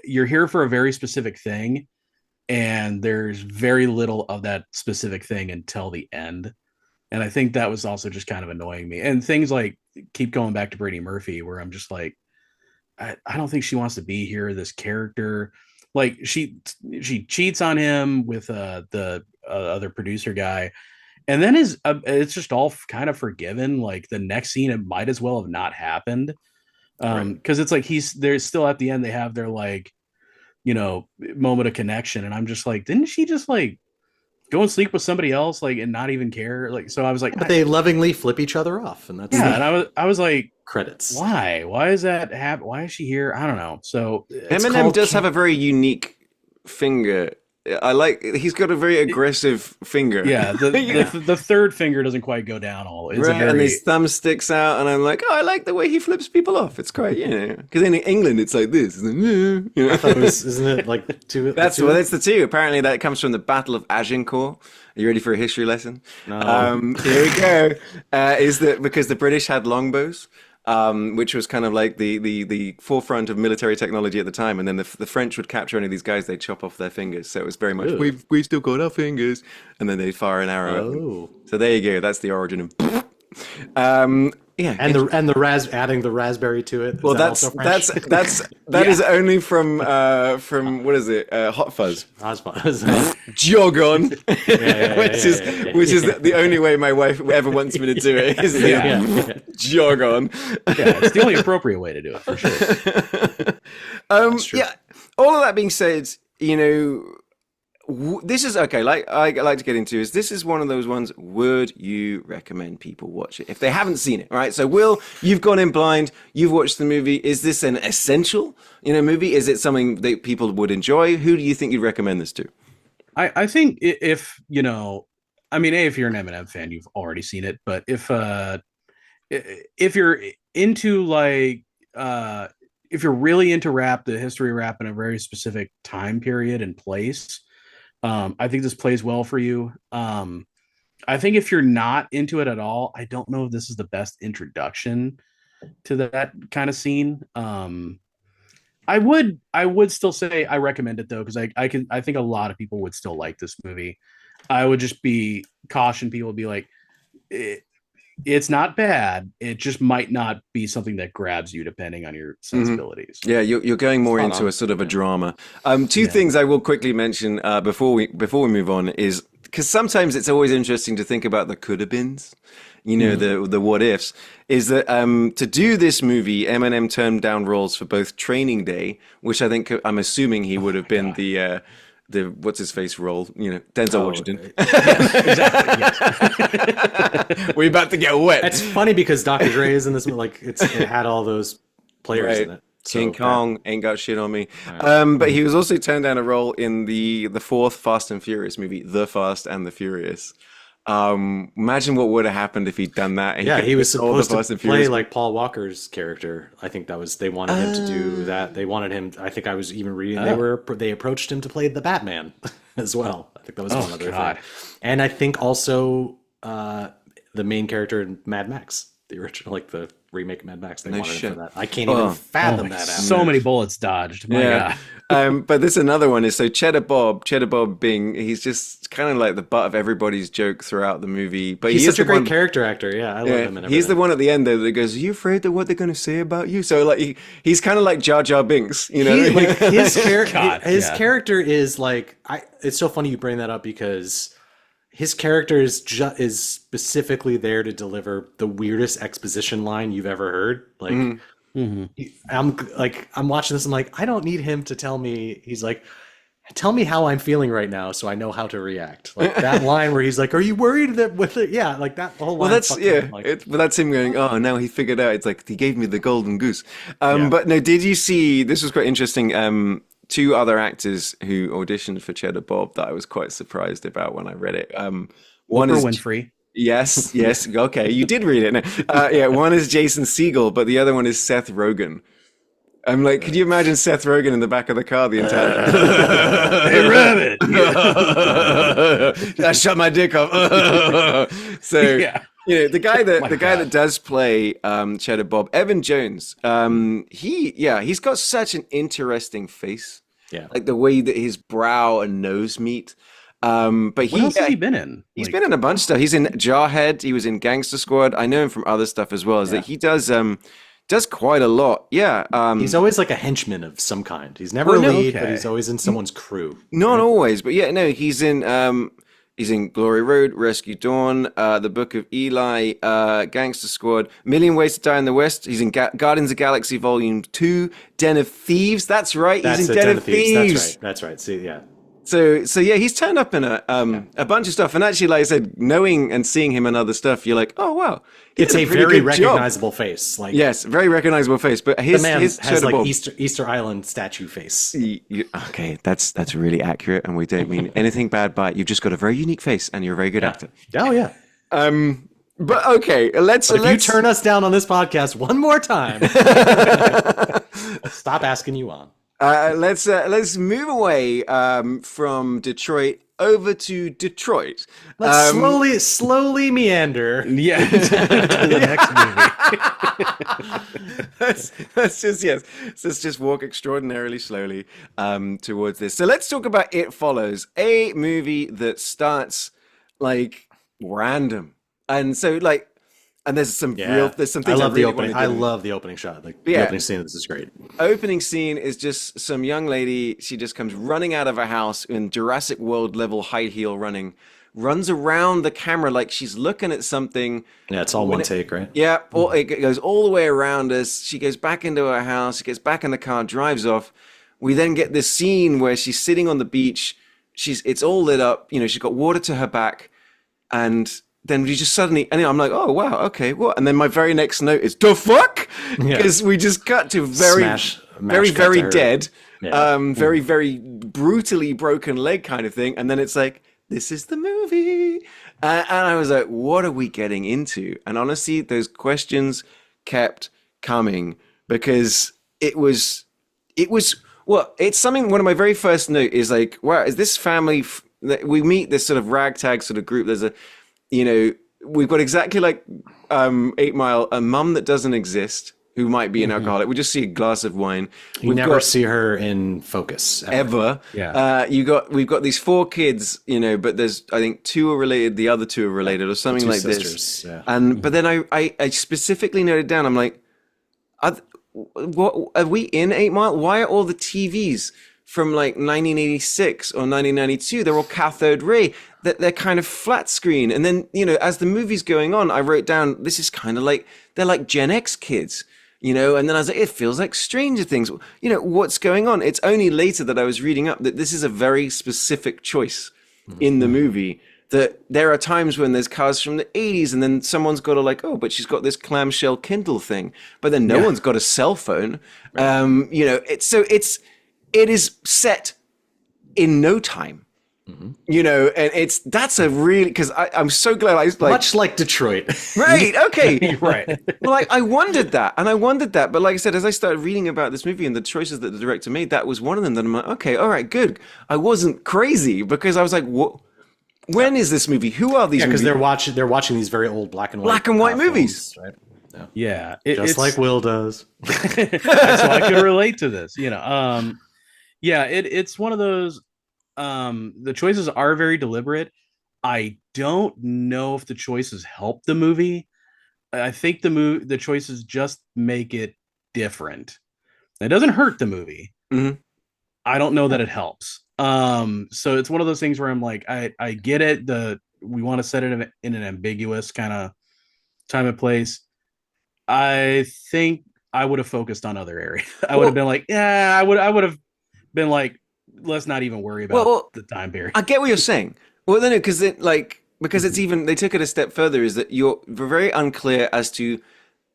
you're here for a very specific thing, and there's very little of that specific thing until the end. And I think that was also just kind of annoying me. And things like keep going back to Brady Murphy, where I'm just like, I don't think she wants to be here. This character, like she cheats on him with the other producer guy, and then it's just all kind of forgiven. Like the next scene, it might as well have not happened, because it's like they're still at the end. They have their like, moment of connection, and I'm just like, didn't she just like go and sleep with somebody else, like, and not even care? Like, so I was like, but they lovingly flip each other off, and that's and I was like, credits. Why is that happen? Why is she here? I don't know. So Eminem does have a very unique finger. He's got a very aggressive finger. Yeah, the third finger doesn't quite go down all. It's and his thumb sticks out, and I'm like, oh, I like the way he flips people off. It's quite, because in England it's like this. I thought isn't it like two? That's the two. Apparently that comes from the Battle of Agincourt. Are you ready for a history lesson? No. Here we go. Is that because the British had longbows? Which was kind of like the forefront of military technology at the time, and then the French would capture any of these guys, they'd chop off their fingers. So it was very much we've still got our fingers, and then they'd fire an arrow at them. So there you go. That's the origin of. And adding the raspberry to it. Well, that is only from what is it? Hot Fuzz. Jog on, which is the only way my wife ever wants me to do it. Is jog on. Yeah, it's the only appropriate way to do it for sure. Yeah. All of that being said, this is okay. Like I like to get into this is one of those ones. Would you recommend people watch it if they haven't seen it? All right. So, Will, you've gone in blind. You've watched the movie. Is this an essential, movie? Is it something that people would enjoy? Who do you think you'd recommend this to? I think if you're an Eminem fan, you've already seen it. But if you're into like if you're really into rap, the history of rap in a very specific time period and place. I think this plays well for you. I think if you're not into it at all, I don't know if this is the best introduction to that kind of scene. I would still say I recommend it though, because I think a lot of people would still like this movie. I would just caution people to be like, it's not bad. It just might not be something that grabs you depending on your sensibilities. Yeah, you're going more into a sort of a drama. Two things I will quickly mention before we move on is because sometimes it's always interesting to think about the coulda beens, the what ifs. Is that to do this movie, Eminem turned down roles for both Training Day, which I'm assuming he would have been the what's his face role, Denzel Washington. Exactly. We're about to get wet. It's funny because Dr. Dre is in this, like it had all those players in it. King So Kong ain't got shit on me. Right. But he was also turned down a role in the fourth Fast and Furious movie, The Fast and the Furious. Imagine what would have happened if he'd done that. Yeah, he was all the supposed Fast to and Furious play like Paul Walker's character. I think they wanted him to do that. They wanted him. I think I was even reading they approached him to play the Batman as well. I think that was one other thing. And I think also the main character in Mad Max, the original, like the remake of Mad Max. They wanted him for that. I can't even fathom that. So many bullets dodged. My God. But this another one is so Cheddar Bob being, he's just kind of like the butt of everybody's joke throughout the movie. But he's such a great character actor. Yeah, I love him. And he's the one at the end though that goes, "Are you afraid of what they're going to say about you?" So like he's kind of like Jar Jar Binks, you know. Like his character is like it's so funny you bring that up because his character is specifically there to deliver the weirdest exposition line you've ever heard. Like, I'm watching this. I'm like, I don't need him to tell me. He's like, tell me how I'm feeling right now, so I know how to react. Like that line where he's like, "Are you worried that with it?" Yeah, like that whole line. Well, but that's him going, "Oh, now he figured out." It's like he gave me the golden goose. But no, did you see? This was quite interesting. Two other actors who auditioned for Cheddar Bob that I was quite surprised about when I read it. One is Winfrey. Yes. Okay, you did read it. No. One is Jason Segel, but the other one is Seth Rogen. I'm like, could you imagine Seth Rogen in the back of the car the entire time? Hey, Rabbit! I shut my dick off. The guy that does play Cheddar Bob, Evan Jones, he's got such an interesting face. Yeah. Like the way that his brow and nose meet. But what else has he been in? He's been in a bunch of stuff. He's in Jarhead. He was in Gangster Squad. I know him from other stuff as well. Is that he does quite a lot. Yeah. He's always like a henchman of some kind. He's never a lead, but he's always in someone's crew. Not always, but he's in Glory Road, Rescue Dawn, The Book of Eli, Gangster Squad, Million Ways to Die in the West. He's in Guardians of the Galaxy Volume 2, Den of Thieves. That's right. He's in Den of Thieves. That's right. See, yeah. So he's turned up in a bunch of stuff, and actually, like I said, knowing and seeing him in other stuff, you're like, oh wow, it's a very recognizable face. Like, yes, very recognizable face. But his has like Easter Island statue face. Okay, that's really accurate, and we don't mean anything bad by it. You've just got a very unique face, and you're a very good actor. Oh yeah. But okay, let's. If you turn us down on this podcast one more time, I'll stop asking you on. Let's move away from Detroit over to Detroit. Let's slowly meander. Yeah, to the next movie. Let's just walk extraordinarily slowly towards this. So let's talk about It Follows, a movie that starts like random, and so like. And there's some things I love the opening. I love the opening shot. Like the opening scene of this is great. Opening scene is just some young lady. She just comes running out of a house in Jurassic World level high heel running, runs around the camera like she's looking at something. Yeah, it's all one take, right? Yeah, it goes all the way around us. She goes back into her house. She gets back in the car, drives off. We then get this scene where she's sitting on the beach. It's all lit up. You know, she's got water to her back, and then we just suddenly, and I'm like, oh wow, okay, what? And then my very next note is the fuck, because we just cut to very dead, very very brutally broken leg kind of thing, and then it's like, this is the movie, and I was like, what are we getting into? And honestly, those questions kept coming because it was well, it's something. One of my very first note is like, wow, is this family? We meet this sort of ragtag sort of group. There's a we've got exactly like 8 Mile, a mum that doesn't exist, who might be an alcoholic. We just see a glass of wine. We never see her in focus ever. Yeah. We've got these 4 kids, but there's, I think 2 are related, the other 2 are related, or something like sisters, this. Yeah. And but then I specifically noted down, I'm like, what are we in 8 Mile? Why are all the TVs from like 1986 or 1992? They're all cathode ray. They're kind of flat screen. And then, as the movie's going on, I wrote down, this is kind of like, they're like Gen X kids, and then I was like, it feels like Stranger Things. What's going on? It's only later that I was reading up that this is a very specific choice in the movie. that there are times when there's cars from the 80s and then someone's got a but she's got this clamshell Kindle thing, but then no one's got a cell phone. It is set in no time. And that's a really, because I'm so glad much like Detroit. Right, okay. Right. Well, I wondered that, but like I said, as I started reading about this movie and the choices that the director made, that was one of them that I'm like, okay, all right, good. I wasn't crazy, because I was like, what? When is this movie? Who are these? Yeah, because they're watching these very old black and white movies, films, right? Yeah, just like Will does. So I can relate to this. It's one of those. The choices are very deliberate. I don't know if the choices help the movie. I think the choices just make it different. It doesn't hurt the movie. Mm-hmm. I don't know that it helps. So it's one of those things where I'm like, I get it. We want to set it in an ambiguous kind of time and place. I think I would have focused on other areas. I would have been like, I would have been like, let's not even worry about the time period. I get what you're saying. Well, no, because it's even, they took it a step further, is that you're very unclear as to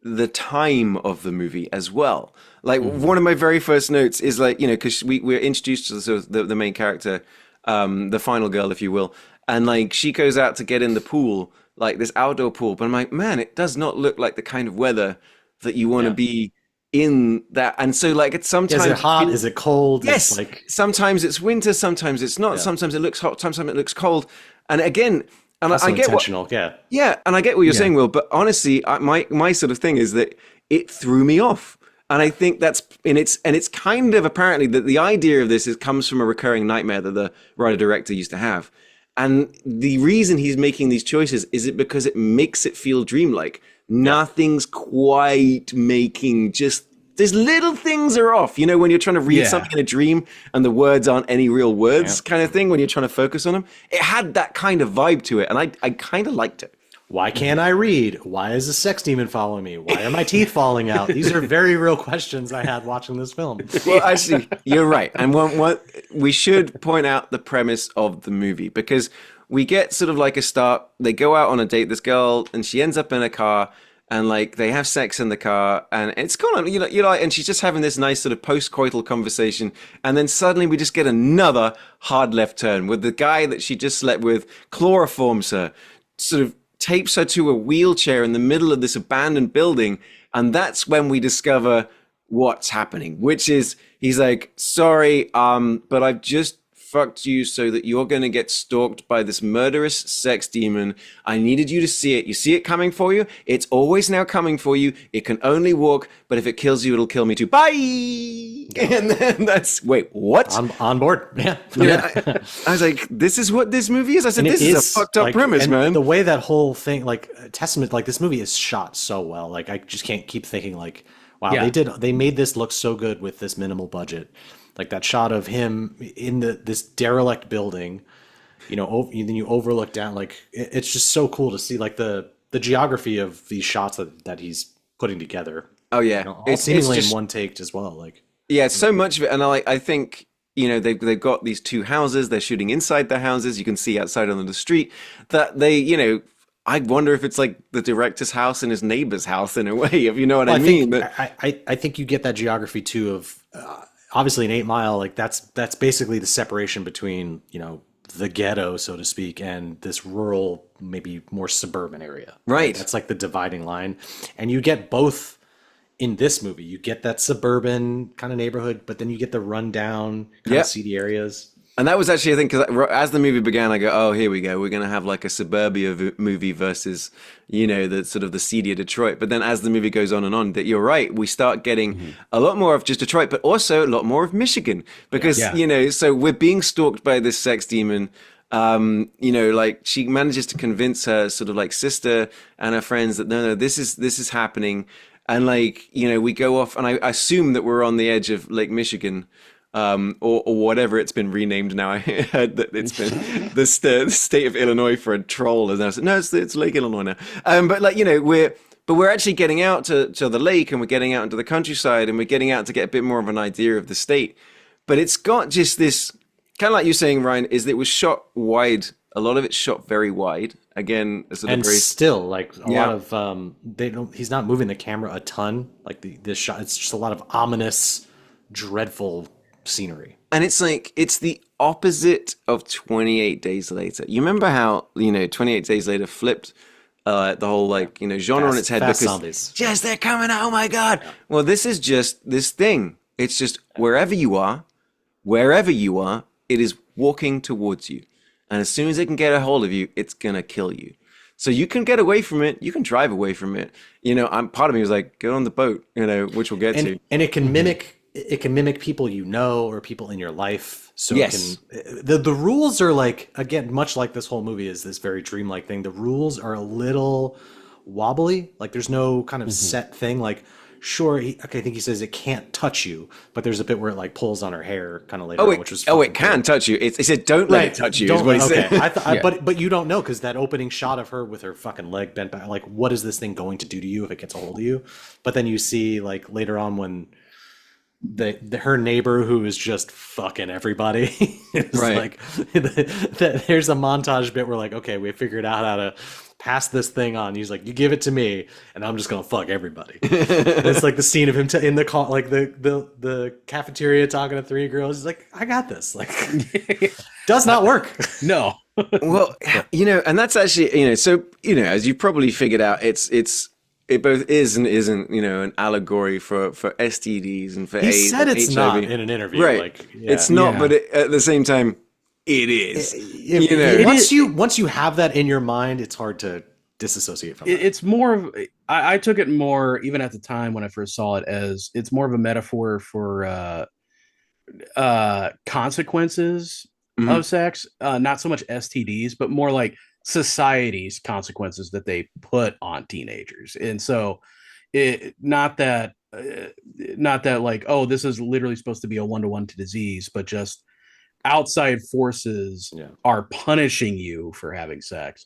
the time of the movie as well. Like one of my very first notes is because we're introduced to the main character, the final girl, if you will, and she goes out to get in the pool, this outdoor pool, but I'm like, man, it does not look like the kind of weather that you want to be in that. And so it's sometimes, is it hot, is it cold? Yes, sometimes it's winter, sometimes it's not, sometimes it looks hot, sometimes it looks cold. And again, and I get intentional, and I get what you're saying, Will, but honestly, my sort of thing is that it threw me off. And I think it's kind of apparently that the idea of this comes from a recurring nightmare that the writer-director used to have. And the reason he's making these choices is because it makes it feel dreamlike. Nothing's quite making there's little things are off. When you're trying to read something in a dream and the words aren't any real words kind of thing, when you're trying to focus on them. It had that kind of vibe to it, and I kind of liked it. Why can't I read? Why is a sex demon following me? Why are my teeth falling out? These are very real questions I had watching this film. Well, actually, you're right. And we should point out the premise of the movie, because we get sort of a start. They go out on a date, this girl, and she ends up in a car, and they have sex in the car, and it's kind of, and she's just having this nice sort of post-coital conversation, and then suddenly we just get another hard left turn with the guy that she just slept with chloroforms her, sort of tapes her to a wheelchair in the middle of this abandoned building, and that's when we discover what's happening, which is he's like, sorry, but I've just fucked you so that you're going to get stalked by this murderous sex demon. I needed you to see it. You see it coming for you? It's always now coming for you. It can only walk, but if it kills you, it'll kill me too. Bye! And then wait, what? On board. Yeah. I was like, this is what this movie is? I said, this is a fucked up premise, man. The way that whole thing, Testament, this movie is shot so well. I just can't keep thinking wow, they made this look so good with this minimal budget. That shot of him in this derelict building, then you overlook down. It's just so cool to see the geography of these shots that he's putting together. Oh yeah, all seemingly in one take as well. Yeah, so much of it, and I think they've got these two houses. They're shooting inside the houses. You can see outside on the street that they I wonder if it's the director's house and his neighbor's house in a way, if you know what I mean. I think you get that geography too of. Obviously, in 8 Mile, that's basically the separation between the ghetto, so to speak, and this rural, maybe more suburban area. Right. That's the dividing line, and you get both in this movie. You get that suburban kind of neighborhood, but then you get the rundown kind of seedy areas. And that was actually, I think, because as the movie began, I go, oh, here we go. We're going to have a suburbia movie versus, the sort of the seedier Detroit. But then as the movie goes on and on, that you're right, we start getting a lot more of just Detroit, but also a lot more of Michigan. Because, so we're being stalked by this sex demon. She manages to convince her sort of sister and her friends that, no, this is happening. And we go off, and I assume that we're on the edge of Lake Michigan. Or whatever it's been renamed now. I heard that it's been the state of Illinois for a troll, and I said, no, it's Lake Illinois now. But we're actually getting out to the lake, and we're getting out into the countryside, and we're getting out to get a bit more of an idea of the state. But it's got just this kind of like you're saying, Ryan, is that it was shot wide. A lot of it's shot very wide. Again, sort of And very still, like a lot of they don't. He's not moving the camera a ton. Like the shot, it's just a lot of ominous, dreadful scenery. And it's like, it's the opposite of 28 Days Later. You remember how, 28 Days Later flipped the whole, like, genre on its head Fast because, zombies. yes, they're coming out, oh my God. Yeah. Well, this is just this thing. It's just wherever you are, it is walking towards you. And as soon as it can get a hold of you, it's going to kill you. So you can get away from it. You can drive away from it. Part of me was like, get on the boat, which we'll get to. And it can mimic. It can mimic people or people in your life. So yes. The rules are like, again, much like this whole movie is this very dreamlike thing. The rules are a little wobbly. Like there's no kind of set thing. Like, sure, I think he says it can't touch you, but there's a bit where it like pulls on her hair kind of later on, which was it can touch you. It said don't let it touch you. Is what he said. But you don't know because that opening shot of her with her fucking leg bent back, like what is this thing going to do to you if it gets a hold of you? But then you see like later on when her neighbor who is just fucking everybody is like there's a montage bit where like, okay, we figured out how to pass this thing on. He's like, you give it to me and I'm just gonna fuck everybody. It's like the scene of him in the call, like the cafeteria talking to three girls. He's like, I got this. Like does not work. No. Well, and that's actually, so as you probably figured out, it both is and isn't, an allegory for STDs and for AIDS. He said it's HIV. not in an interview. Right. Like, it's not, but at the same time, it is. Once you have that in your mind, it's hard to disassociate from it. It's more of, I took it more, even at the time when I first saw it, as it's more of a metaphor for consequences of sex. Not so much STDs, but more like society's consequences that they put on teenagers. And so not that like, oh, this is literally supposed to be a one-to-one to disease, but just outside forces are punishing you for having sex.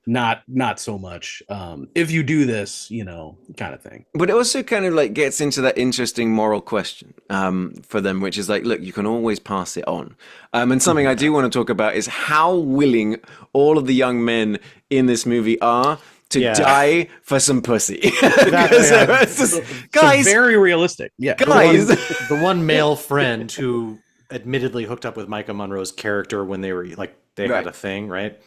Not so much if you do this, kind of thing. But it also kind of like gets into that interesting moral question for them, which is like, look, you can always pass it on. And something I do want to talk about is how willing all of the young men in this movie are to die for some pussy. Guys, very realistic. Yeah, guys, the one male friend who admittedly hooked up with Micah Monroe's character when they were like they had a thing, right?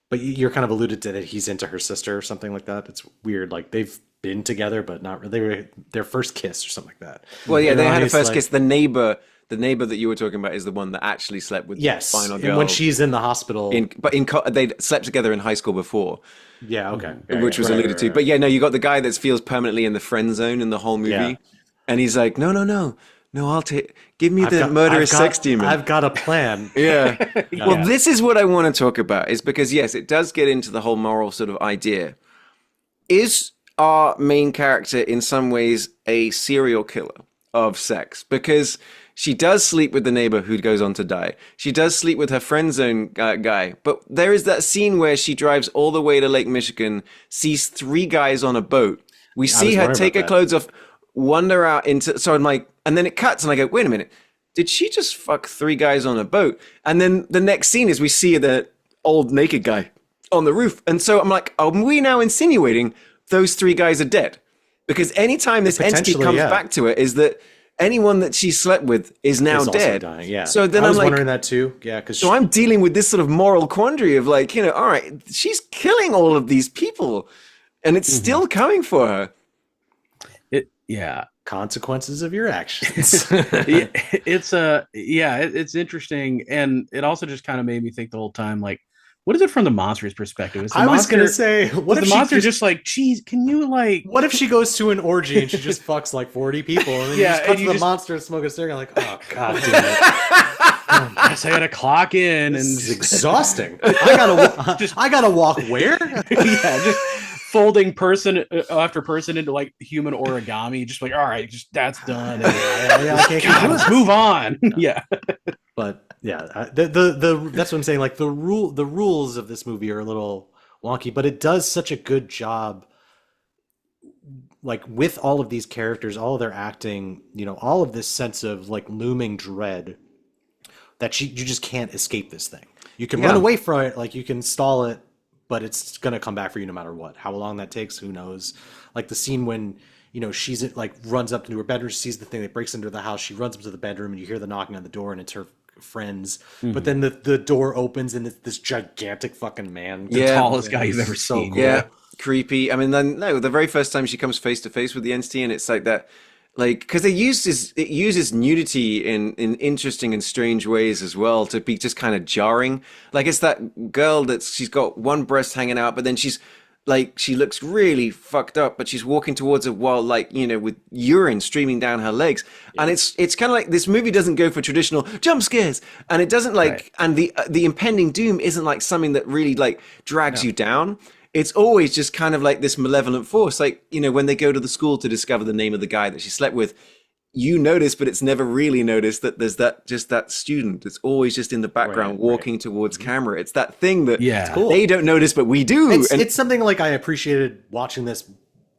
But you're kind of alluded to that he's into her sister or something like that. It's weird. Like they've been together, but not really. They were their first kiss or something like that. Well, yeah, they had a first kiss. The neighbor that you were talking about is the one that actually slept with the final girl. When she's in the hospital. They slept together in high school before. Yeah, okay. Which was alluded to. But yeah, no, you got the guy that feels permanently in the friend zone in the whole movie. Yeah. And he's like, no, I'll take. Give me the murderous sex demon. I've got a plan. Yeah. Well, this is what I want to talk about. Is because yes, it does get into the whole moral sort of idea. Is our main character in some ways a serial killer of sex? Because she does sleep with the neighbor who goes on to die. She does sleep with her friend zone guy. But there is that scene where she drives all the way to Lake Michigan, sees 3 guys on a boat. We see her take her clothes off, wander out into. So I'm like. And then it cuts and I go, wait a minute, did she just fuck 3 guys on a boat? And then the next scene is we see the old naked guy on the roof. And so I'm like, are we now insinuating those 3 guys are dead? Because anytime this entity comes back to it is that anyone that she slept with is now dead. Dying, yeah. So then I was like, wondering that too. Yeah. So I'm dealing with this sort of moral quandary of like, all right, she's killing all of these people and it's still coming for her. Consequences of your actions. It's interesting, and it also just kind of made me think the whole time, like, what is it from the monster's perspective? I was gonna say, what if the monster just like, geez, can you like? What if she goes to an orgy and she just fucks like 40 people, and then you just cut to the monster and smoke a cigarette, like, oh god damn it. I guess I gotta clock in, and it's exhausting. I gotta walk where? Just folding person after person into like human origami, just like, all right, just that's done. God, let's move on. Yeah. But yeah, that's what I'm saying. Like the rules of this movie are a little wonky, but it does such a good job. Like with all of these characters, all of their acting, all of this sense of like looming dread that you just can't escape this thing. You can run away from it, like you can stall it, but it's gonna come back for you no matter what. How long that takes, who knows? Like the scene when she's like runs up into her bedroom, she sees the thing that breaks into the house. She runs up to the bedroom, and you hear the knocking on the door, and it's her friends. But then the door opens, and it's this gigantic fucking man, the tallest guy you've ever seen. Cool. Yeah, creepy. I mean, the very first time she comes face to face with the entity, and it's like that. Like, because it uses nudity in interesting and strange ways as well to be just kind of jarring. Like, it's that girl she's got one breast hanging out, but then she's like, she looks really fucked up, but she's walking towards a wall, like, with urine streaming down her legs. Yeah. And it's kind of like, this movie doesn't go for traditional jump scares, and it doesn't and the impending doom isn't like something that really like drags you down. It's always just kind of like this malevolent force. Like, when they go to the school to discover the name of the guy that she slept with, you notice, but it's never really noticed that there's that student. It's always just in the background walking towards camera. It's that thing that they don't notice, but we do. It's something like I appreciated watching this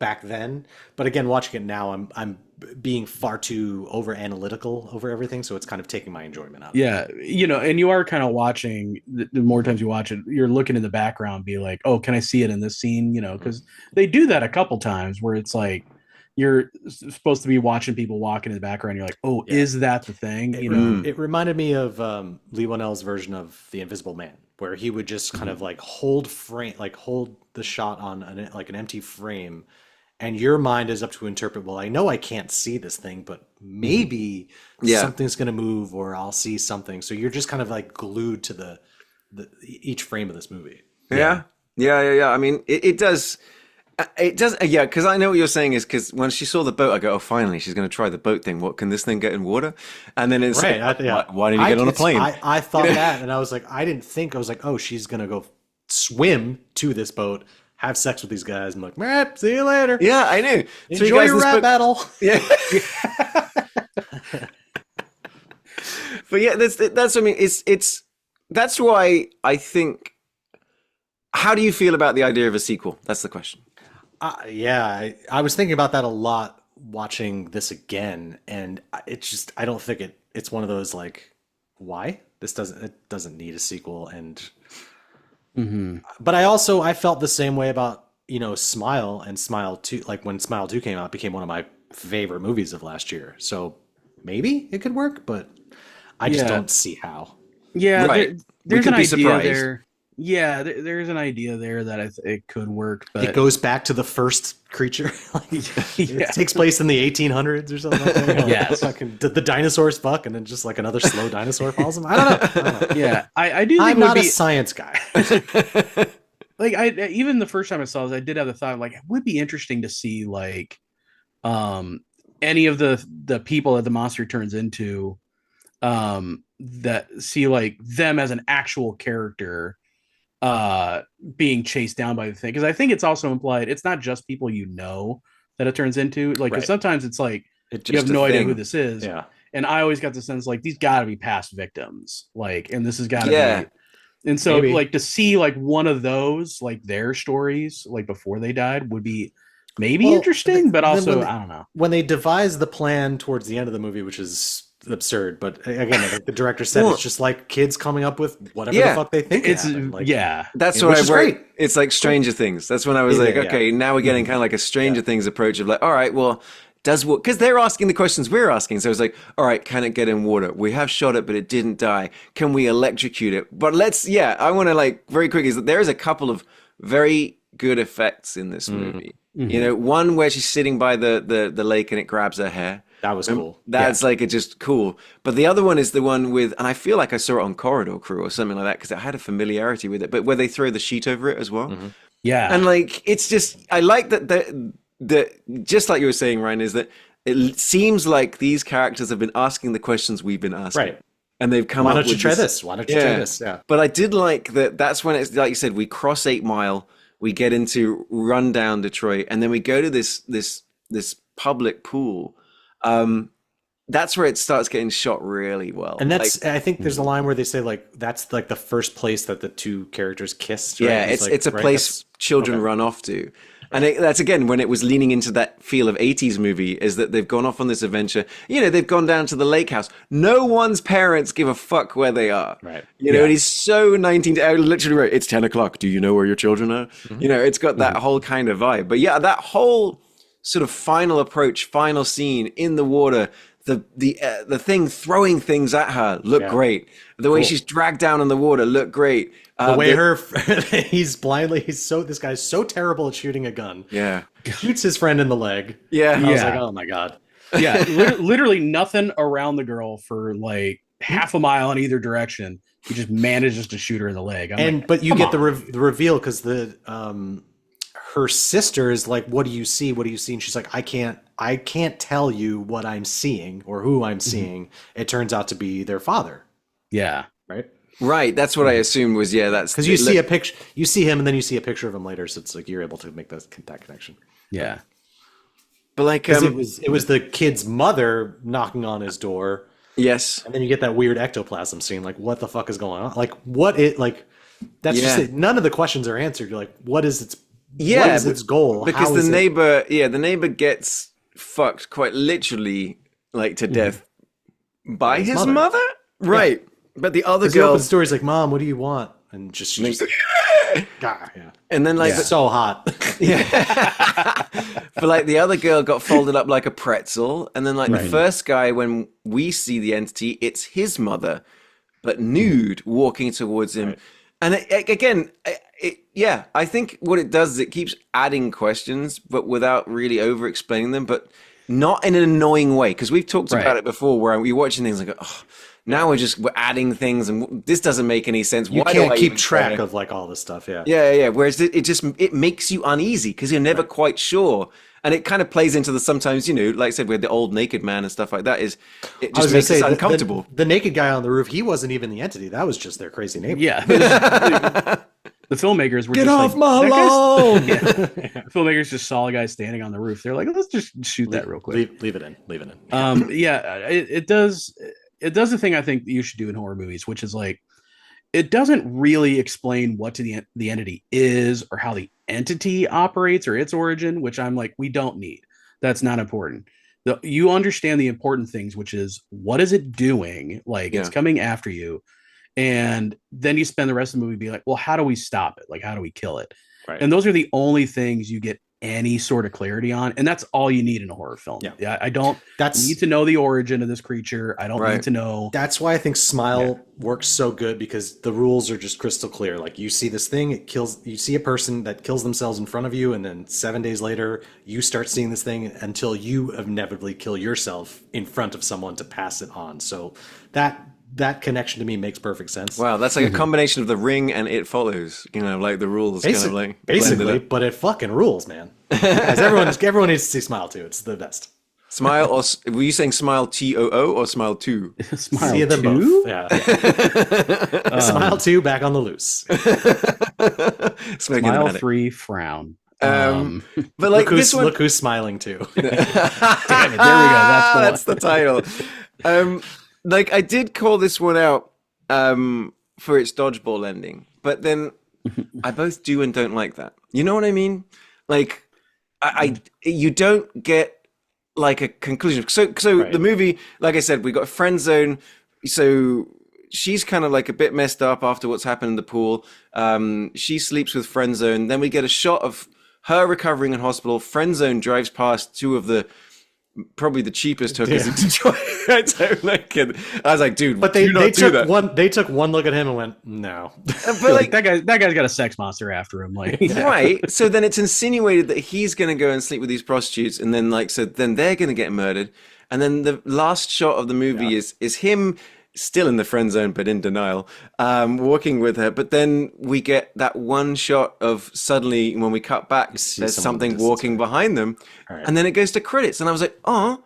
back then, but again, watching it now, I'm being far too over analytical over everything, so it's kind of taking my enjoyment out. Yeah, and you are kind of watching. The more times you watch it, you're looking in the background, be like, "Oh, can I see it in this scene?" Because they do that a couple times where it's like you're supposed to be watching people walking in the background. You're like, "Oh, is that the thing?" It reminded me of Lee Whannell's version of The Invisible Man, where he would just kind of like hold the shot on an empty frame. And your mind is up to interpret, well, I know I can't see this thing, but maybe something's going to move, or I'll see something. So you're just kind of like glued to the each frame of this movie. Yeah. I mean, it does. Yeah, because I know what you're saying is because when she saw the boat, I go, oh, finally, she's going to try the boat thing. What, can this thing get in water? And then it's right. Why didn't you get on a plane? I thought that, and I was like, I was like, oh, she's going to go swim to this boat, have sex with these guys. I'm like, see you later. Yeah, I knew. Enjoy your rap battle. Yeah. But yeah, that's what I mean. That's why I think. How do you feel about the idea of a sequel? That's the question. I was thinking about that a lot watching this again, and I don't think it's one of those like, why it doesn't need a sequel. And but I felt the same way about Smile and Smile 2. Like when Smile 2 came out, it became one of my favorite movies of last year. So maybe it could work, but I just don't see how. Yeah, right. There's an idea there. Yeah, there's an idea there that it could work, but it goes back to the first creature. It takes place in the 1800s or something like that. Yes. The dinosaurs fuck, and then just like another slow dinosaur follows them. I don't know. Yeah, I do think I'm not a science guy. Like even the first time I saw this, I did have the thought like it would be interesting to see like any of the people that the monster turns into that see like them as an actual character being chased down by the thing, because I think it's also implied it's not just people that it turns into, like because sometimes it's like you have no idea who this is, and I always got the sense like these got to be past victims, like, and this has got to be, and so like to see like one of those like their stories like before they died would be maybe interesting, but also I don't know, when they devise the plan towards the end of the movie, which is absurd, but again, like the director said, it's just like kids coming up with whatever the fuck they think it's like, that's what I wrote. It's like Stranger Things. That's when I was like, okay, now we're getting kind of like a Stranger Things approach of like, all right, well, because they're asking the questions we're asking, so it's like, all right, can it get in water? We have shot it, but it didn't die. Can we electrocute it? But I want to like very quickly is that there is a couple of very good effects in this movie. One where she's sitting by the lake and it grabs her hair. That was cool. That's like it's just cool. But the other one is the one with, and I feel like I saw it on Corridor Crew or something like that because it had a familiarity with it. But where they throw the sheet over it as well. Yeah, and like it's just I like that just like you were saying, Ryan, is that it seems like these characters have been asking the questions we've been asking. Right. And they've come up with Why don't you try this? Why don't you try this? Yeah. But I did like that. That's when it's like you said, we cross 8 Mile, we get into rundown Detroit, and then we go to this public pool. That's where it starts getting shot really well. And that's, like, I think there's a line where they say like, that's like the first place that the two characters kissed. Right? Yeah, it's a place children run off to. And that's again when it was leaning into that feel of 80s movie, is that they've gone off on this adventure. You know, they've gone down to the lake house. No one's parents give a fuck where they are. Right. You know, it is so 19. I literally wrote, it's 10 o'clock. Do you know where your children are? You know, it's got that whole kind of vibe. But yeah, that whole sort of final approach, final scene in the water, the thing throwing things at her looked great. The way she's dragged down in the water looked great. The way this guy's so terrible at shooting a gun. Yeah. Shoots his friend in the leg. Yeah. I was like, oh my God. Yeah. Literally nothing around the girl for like half a mile in either direction. He just manages to shoot her in the leg. But you get the reveal because her sister is like, what do you see? What do you see? And she's like, I can't tell you what I'm seeing or who I'm seeing. It turns out to be their father. Yeah. Right. That's what I assumed was, that's because you see a picture, you see him and then you see a picture of him later. So it's like, you're able to make that connection. Yeah. But like, it was the kid's mother knocking on his door. Yes. And then you get that weird ectoplasm scene. Like, what the fuck is going on? Like, that's just it. None of the questions are answered. You're like, what is its goal? Because the neighbor gets fucked quite literally, like to death by his mother? Right. But the other girl, the story's like, Mom, what do you want? And she's just like, yeah. And then like so hot. But like the other girl got folded up like a pretzel, and then like the first guy, when we see the entity, it's his mother, but nude, walking towards him. And I think what it does is it keeps adding questions, but without really over explaining them, but not in an annoying way. Because we've talked about it before, where we're watching things like, oh, now we're adding things, and this doesn't make any sense. You can't keep track of like all this stuff. Yeah. Whereas it makes you uneasy because you're never quite sure. And it kind of plays into the sometimes, like I said, with the old naked man and stuff like that, it just makes us uncomfortable. The naked guy on the roof, he wasn't even the entity. That was just their crazy neighbor. Yeah. The filmmakers were Get off my lawn! The filmmakers just saw a guy standing on the roof. They're like, let's just shoot that real quick. Leave it in. It does the thing I think that you should do in horror movies, which is like, it doesn't really explain what the entity is or how the entity operates or its origin, which I'm like, we don't need. That's not important. You understand the important things, which is what is it doing? Like it's coming after you. And then you spend the rest of the movie being like, well, how do we stop it? Like, how do we kill it? Right. And those are the only things you get any sort of clarity on. And that's all you need in a horror film. Yeah. I don't need to know the origin of this creature. I don't need to know. That's why I think Smile works so good, because the rules are just crystal clear. Like, you see this thing, you see a person that kills themselves in front of you. And then 7 days later, you start seeing this thing until you inevitably kill yourself in front of someone to pass it on. So that connection to me makes perfect sense. Wow, that's like a combination of The Ring and It Follows. Like the rules, basically, but it fucking rules, man. Guys, everyone needs to see Smile 2. It's the best. Smile, or were you saying Smile TOO or Smile 2? Smile see them 2? both. Yeah. Smile 2 back on the loose. Smile 3 frown. But like look who's smiling too. Damn it, there we go. That's the title. Like I did call this one out for its dodgeball ending, but then I both do and don't like that. You know what I mean? Like you don't get like a conclusion. So the movie, like I said, we got a friend zone. So she's kind of like a bit messed up after what's happened in the pool. She sleeps with friend zone. Then we get a shot of her recovering in hospital. Friend zone drives past two of the probably the cheapest hookers in Detroit. I don't like it. I was like, dude, but they took one look at him and went, no. But like that guy's got a sex monster after him. Like, right. So then it's insinuated that he's going to go and sleep with these prostitutes, and then then they're going to get murdered. And then the last shot of the movie is him still in the friend zone, but in denial, walking with her. But then we get that one shot of suddenly when we cut back, there's something walking behind them. Right. And then it goes to credits. And I was like, oh,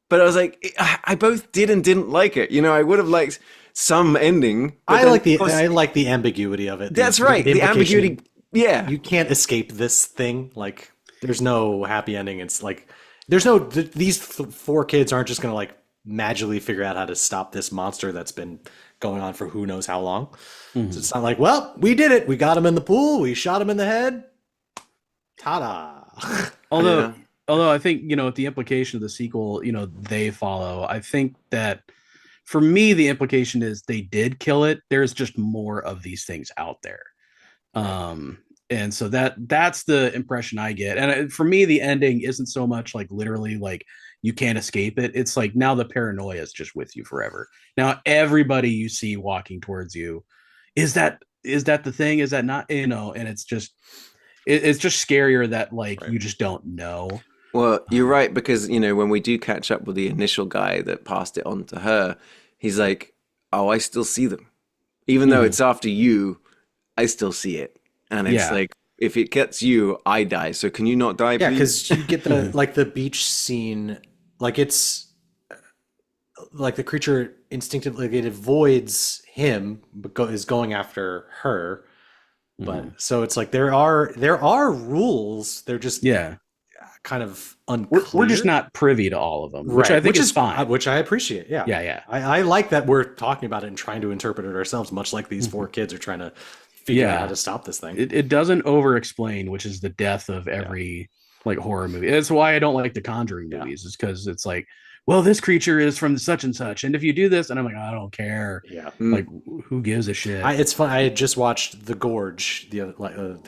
but I was like, I both did and didn't like it. I would have liked some ending. I like the ambiguity of it. That's right. The ambiguity. Yeah. You can't escape this thing. Like, there's no happy ending. It's like, these four kids aren't just going to like magically figure out how to stop this monster that's been going on for who knows how long. So it's not like, well, we did it. We got him in the pool. We shot him in the head. Ta-da. Although, Yeah. although I think, with the implication of the sequel, they follow. I think that for me, the implication is they did kill it. There's just more of these things out there. Um, and so that's the impression I get. And for me, the ending isn't so much like literally like you can't escape it. It's like now the paranoia is just with you forever. Now everybody you see walking towards you, is that the thing? Is that not? And it's just scarier that like Right. you just don't know. Well, you're right, because, when we do catch up with the initial guy that passed it on to her, he's like, oh, I still see them. Even though it's after you, I still see it. And it's Yeah. like, if it gets you, I die. So can you not die, Yeah, please? because you get the beach scene, like it's like the creature instinctively it avoids him, but is going after her. But so it's like there are rules. They're just Yeah. kind of unclear. We're just not privy to all of them, right, which I think is fine. which I appreciate. Yeah, Yeah. I like that we're talking about it and trying to interpret it ourselves, much like these four kids are trying to figure out how to stop this thing. It doesn't over explain, which is the death of every like horror movie. That's why I don't like the Conjuring movies, is because it's like, well, this creature is from such and such, and if you do this, and I'm like, I don't care. Yeah, Like, who gives a shit? it's fun. I had just watched The Gorge the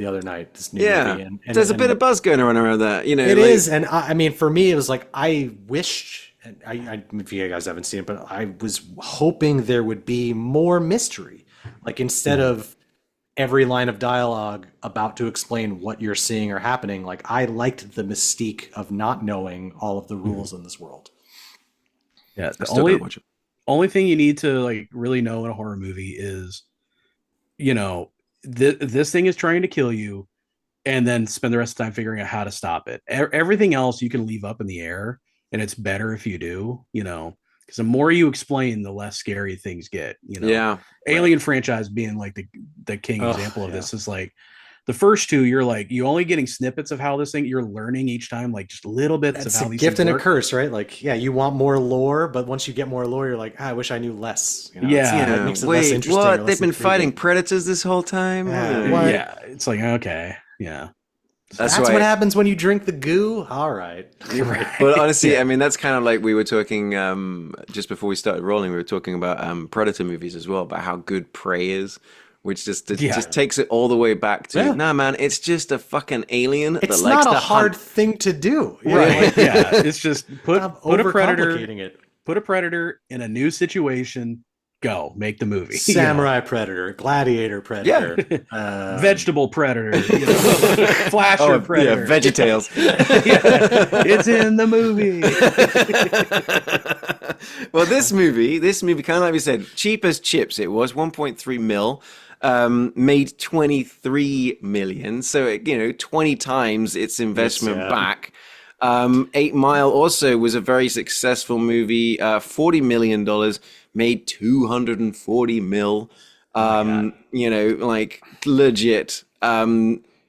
other night. This new movie, and There's a bit of buzz going around that. It is, and I mean, for me, it was like I wished. And I if you guys haven't seen it, but I was hoping there would be more mystery. Like instead of every line of dialogue about to explain what you're seeing or happening, like I liked the mystique of not knowing all of the rules in this world. Yeah, I still gotta watch it. only thing you need to like really know in a horror movie is, this thing is trying to kill you, and then spend the rest of the time figuring out how to stop it. Everything else you can leave up in the air, and it's better if you do, because the more you explain, the less scary things get. Yeah. Alien franchise being like the king example of this is like the first two, you're like you only getting snippets of how this thing, you're learning each time like just little bits It's of how a these gift things and a work. curse, right? Like, yeah, you want more lore, but once you get more lore, you're like, I wish I knew less. Yeah. It makes it less Wait, interesting. or what? less They've been intriguing. fighting predators this whole time? What? Yeah, it's like okay, yeah. That's That's why- what happens when you drink the goo. All right. Well, honestly, I mean, that's kind of like we were talking just before we started rolling. We were talking about Predator movies as well, about how good Prey is, which just takes it all the way back to nah, man, it's just a fucking alien It's that likes not a to hard hunt. thing to do. Right. Yeah. It's just put a Overcomplicating predator, it. put a predator in a new situation. Go make the movie. Samurai predator, gladiator predator, Vegetable predator, flasher predator. Yeah, VeggieTales. It's in the movie. Well, this movie, kind of like we said, cheap as chips. It was 1.3 mil. Made 23 million, so 20 times its investment back. 8 Mile also was a very successful movie. $40 million, made 240 mil. Like legit.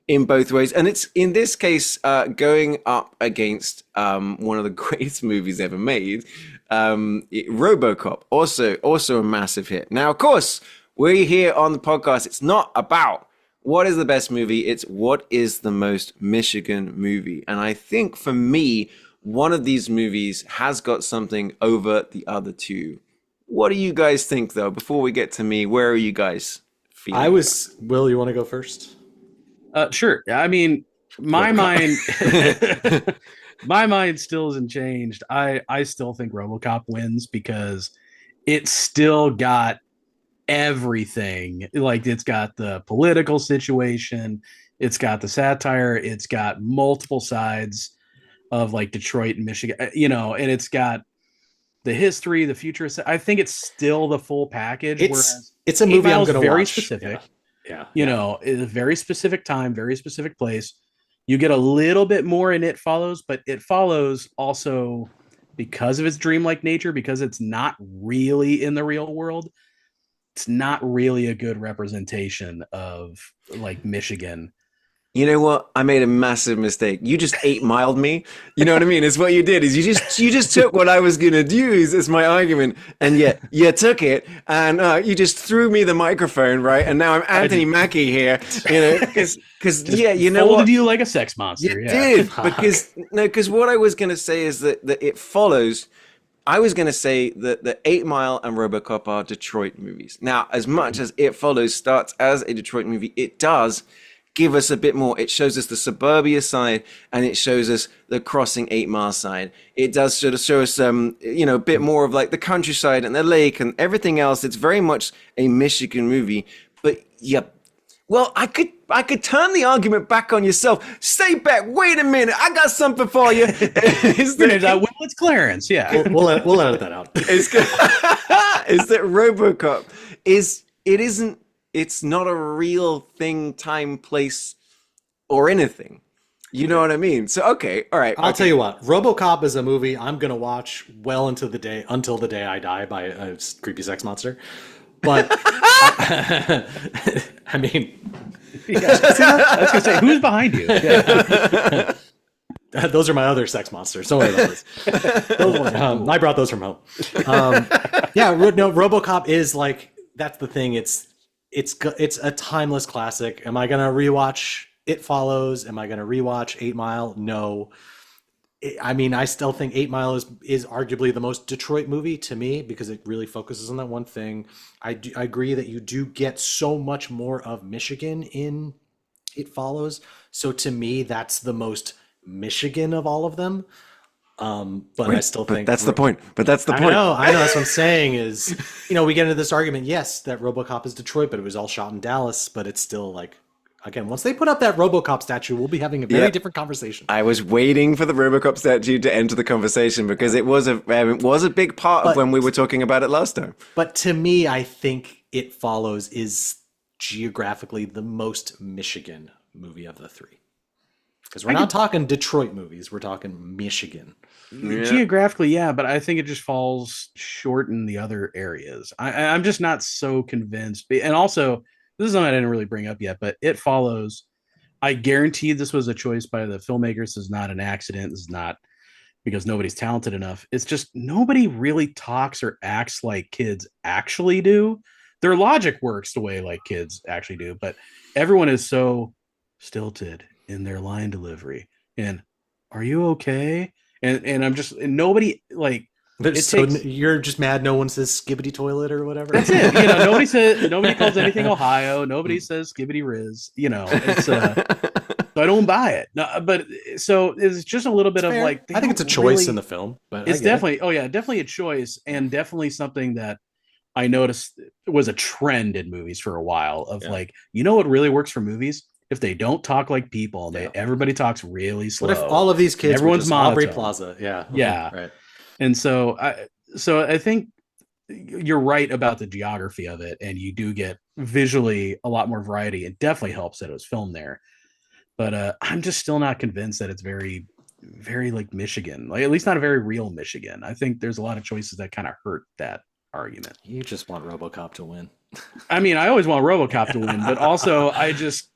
In both ways, and it's in this case going up against one of the greatest movies ever made, Robocop, also a massive hit. Now, of course, we're here on the podcast. It's not about what is the best movie, it's what is the most Michigan movie. And I think for me, one of these movies has got something over the other two. What do you guys think, though? Before we get to me, where are you guys feeling? Will, you want to go first? Sure. I mean, my mind still isn't changed. I still think RoboCop wins because it's still got everything. Like it's got the political situation, it's got the satire, it's got multiple sides of like Detroit and Michigan, and it's got the history, the future. I think it's still the full package. It's a movie I'm going to watch. Very specific. Yeah. It's a very specific time, very specific place. You get a little bit more in It Follows, but It Follows also because of its dreamlike nature, because it's not really in the real world. It's not really a good representation of like Michigan. You know what? I made a massive mistake. You just 8 miled me. You know what I mean? It's what you did. Is you just took what I was gonna use as my argument, and yet you took it, and you just threw me the microphone, right? And now I'm Anthony Mackie here. You know, because yeah, you know folded what? you like a sex monster. You Yeah. did because what I was gonna say is that it follows. I was going to say that the 8 Mile and Robocop are Detroit movies. Now, as much as It Follows starts as a Detroit movie, it does give us a bit more. It shows us the suburbia side, and it shows us the crossing 8 Mile side. It does sort of show us, a bit more of like the countryside and the lake and everything else. It's very much a Michigan movie, but yeah. Well, I could turn the argument back on yourself. Stay back. Wait a minute. I got something for you. It's Clarence. Yeah. We'll edit that out. Is that Robocop it's not a real thing, time, place, or anything. You know what I mean? So, okay, all right. I'll tell you what. Robocop is a movie I'm going to watch well until the day I die by a creepy sex monster. But I mean, yeah, I was gonna say, who's behind you? Yeah. Those are my other sex monsters. Don't worry about this. I brought those from home. Robocop is like, that's the thing. It's a timeless classic. Am I gonna rewatch It Follows? Am I gonna rewatch 8 Mile? No. I mean, I still think 8 Mile is arguably the most Detroit movie to me because it really focuses on that one thing. I agree that you do get so much more of Michigan in It Follows. So to me, that's the most Michigan of all of them. But I still think that's the point. But that's the point. I know. That's what I'm saying is, we get into this argument. Yes, that RoboCop is Detroit, but it was all shot in Dallas. But it's still like, again, once they put up that RoboCop statue, we'll be having a very different conversation. I was waiting for the RoboCop statue to enter the conversation because it was a big part of when we were talking about it last time. But to me, I think It Follows is geographically the most Michigan movie of the three. Because we're not talking Detroit movies, we're talking Michigan. Yeah. Geographically, yeah, but I think it just falls short in the other areas. I'm just not so convinced. And also, this is something I didn't really bring up yet, but It Follows. I guarantee this was a choice by the filmmakers. This is not an accident. This is not because nobody's talented enough. It's just nobody really talks or acts like kids actually do. Their logic works the way like kids actually do, but everyone is so stilted in their line delivery. And are you okay? And I'm just, and nobody like. You're just mad no one says skibbity toilet or whatever. That's it. Nobody calls anything Ohio. Nobody says skibbity riz. It's so I don't buy it. No, but so it's just a little bit of like, I think it's a choice in the film, but it's definitely a choice, and definitely something that I noticed was a trend in movies for a while of like, what really works for movies? If they don't talk like people, everybody talks really slow. What if all of these kids everyone's Aubrey Plaza? Yeah. Right. And so I think you're right about the geography of it, and you do get visually a lot more variety. It definitely helps that it was filmed there, but I'm just still not convinced that it's very, very like Michigan, like at least not a very real Michigan. I think there's a lot of choices that kind of hurt that argument. You just want RoboCop to win. I mean, I always want RoboCop to win, but also I just,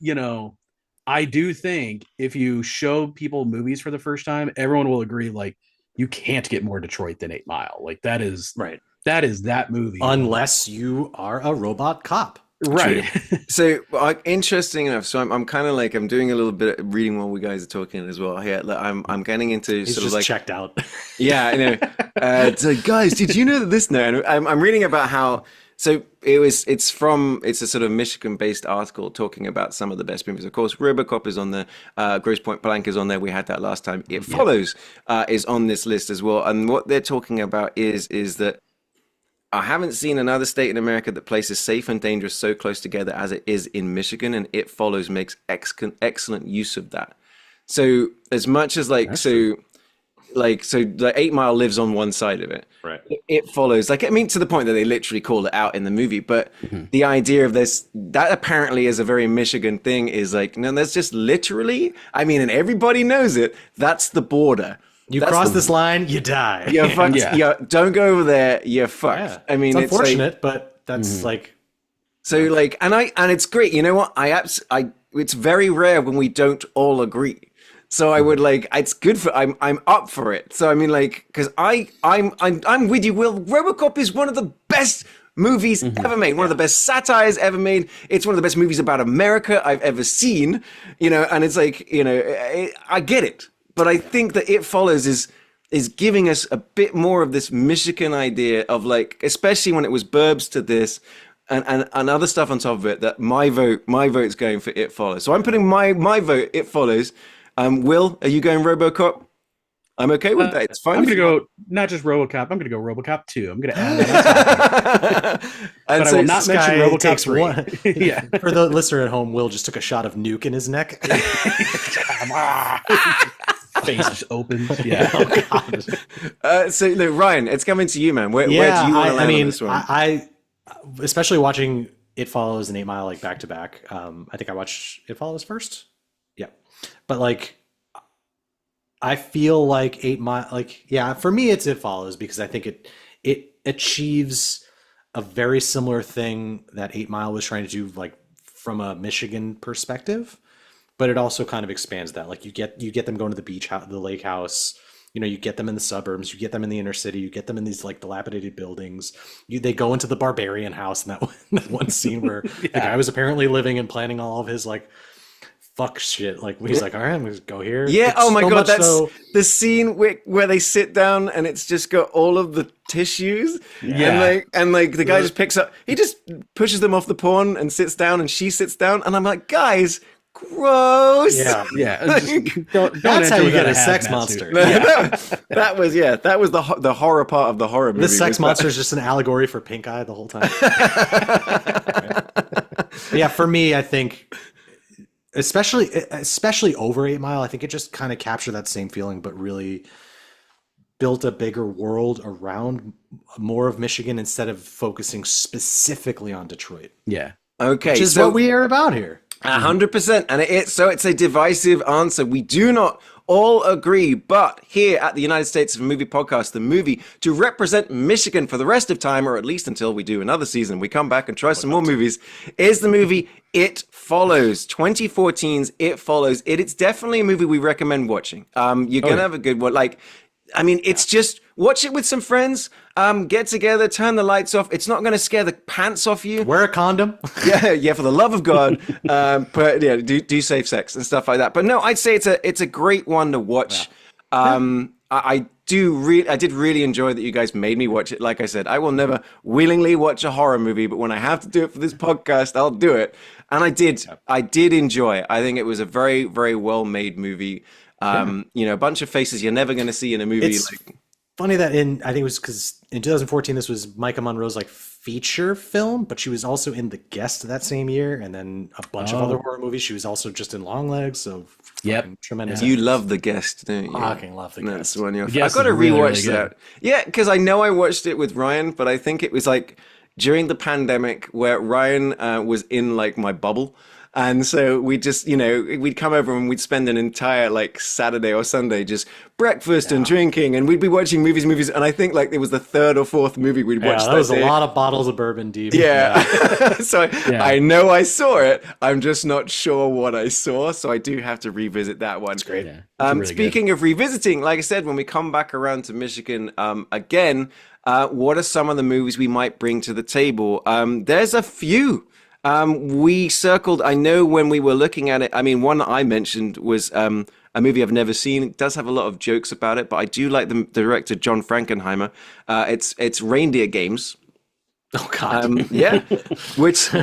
I do think if you show people movies for the first time, everyone will agree, like, you can't get more Detroit than 8 Mile. Like, that is right. That is that movie. Unless you are a robot cop. Right. So interesting enough. So I'm kind of like, I'm doing a little bit of reading while we guys are talking as well. Here, like, I'm getting into He's sort just of like checked out. Yeah, I know. It's like, guys, did you know that this? No, and I'm reading about how. So it's a sort of Michigan-based article talking about some of the best movies. Of course, Robocop is on there. Grosse Pointe Blank is on there. We had that last time. It Follows is on this list as well. And what they're talking about is that I haven't seen another state in America that places safe and dangerous so close together as it is in Michigan, and It Follows makes excellent use of that. So as much as like the 8 Mile lives on one side of it. Right. It Follows, like, I mean, to the point that they literally call it out in the movie. But the idea of this, that apparently is a very Michigan thing, is like, no, that's just literally, I mean, and everybody knows it, that's the border. You cross this line, you die. You're fucked. Yeah. Don't go over there, you're fucked. Yeah. I mean, it's unfortunate, but that's like... So like, and it's great. You know what? it's very rare when we don't all agree. So I would like, it's good for, I'm up for it. So I mean, like, because I'm with you, Will. Robocop is one of the best movies ever made, one of the best satires ever made. It's one of the best movies about America I've ever seen, you know, and it's like, you know, I get it. But I think that It Follows is giving us a bit more of this Michigan idea of like, especially when it was Burbs to this, and other stuff on top of it, that my vote's going for It Follows. So I'm putting my vote, It Follows. Will, are you going RoboCop? I'm okay with that. It's fine. I'm going to go not just RoboCop. I'm going to go RoboCop 2. I'm going to add that. But I will not mention RoboCop 3. Yeah. For the listener at home, Will just took a shot of Nuke in his neck. Face just open. Yeah. So look, Ryan, it's coming to you, man. Where do you want to land on this one? I especially watching It Follows and 8 Mile like back to back. I think I watched It Follows first. Yeah, but like I feel like 8 Mile, like for me it's It Follows because I think it achieves a very similar thing that 8 Mile was trying to do, like from a Michigan perspective, but it also kind of expands that. Like you get them going to the beach, the lake house. You know, you get them in the suburbs, you get them in the inner city, you get them in these like dilapidated buildings. They go into the barbarian house in that one scene where the guy was apparently living and planning all of his like fuck shit. Like he's like, all right, I'm gonna go here. Yeah. It's oh my so god, that's so... the scene where they sit down and it's just got all of the tissues. Yeah. And like the guy just picks up. He just pushes them off the porn and sits down, and she sits down, and I'm like, guys, gross. Yeah. Don't that's how you get a sex monster. That was the horror part of the horror movie. The sex monster is just an allegory for pink eye the whole time. Yeah, for me, I think. Especially over 8 Mile, I think it just kind of captured that same feeling, but really built a bigger world around more of Michigan instead of focusing specifically on Detroit. Yeah. Okay. Which is what we are about here. 100%. And it's a divisive answer. We do not all agree, but here at the United States of Movie Podcast, the movie to represent Michigan for the rest of time, or at least until we do another season, we come back and try some more movies, is the movie It Follows. 2014's It Follows. It's definitely a movie we recommend watching. You're going to have a good one. Like, I mean, it's just watch it with some friends, get together, turn the lights off. It's not going to scare the pants off you. Wear a condom. Yeah, for the love of God. But yeah, do safe sex and stuff like that. But no, I'd say it's a great one to watch. Yeah. I did really enjoy that you guys made me watch it. Like I said, I will never willingly watch a horror movie, but when I have to do it for this podcast, I'll do it. And I did enjoy. I think it was a very, very well made movie. You know, a bunch of faces you're never going to see in a movie. It's funny that I think it was because in 2014 this was Micah Monroe's like feature film, but she was also in The Guest that same year, and then a bunch of other horror movies. She was also just in Longlegs, so tremendous. You love The Guest, don't you? I fucking love The Guest. That's one I've got to rewatch really that. Yeah, because I know I watched it with Ryan, but I think it was like during the pandemic where Ryan was in like my bubble. And so we just, you know, we'd come over and we'd spend an entire like Saturday or Sunday just breakfast and drinking, and we'd be watching movies. And I think like it was the third or fourth movie we'd watched. That was a lot of bottles of bourbon deep. Yeah. So I know I saw it. I'm just not sure what I saw. So I do have to revisit that one. That's great. Yeah, really speaking of revisiting, like I said, when we come back around to Michigan again, what are some of the movies we might bring to the table? There's a few. We circled, I know when we were looking at it, I mean, one that I mentioned was a movie I've never seen. It does have a lot of jokes about it, but I do like the director, John Frankenheimer. It's Reindeer Games. Oh God! Yeah, which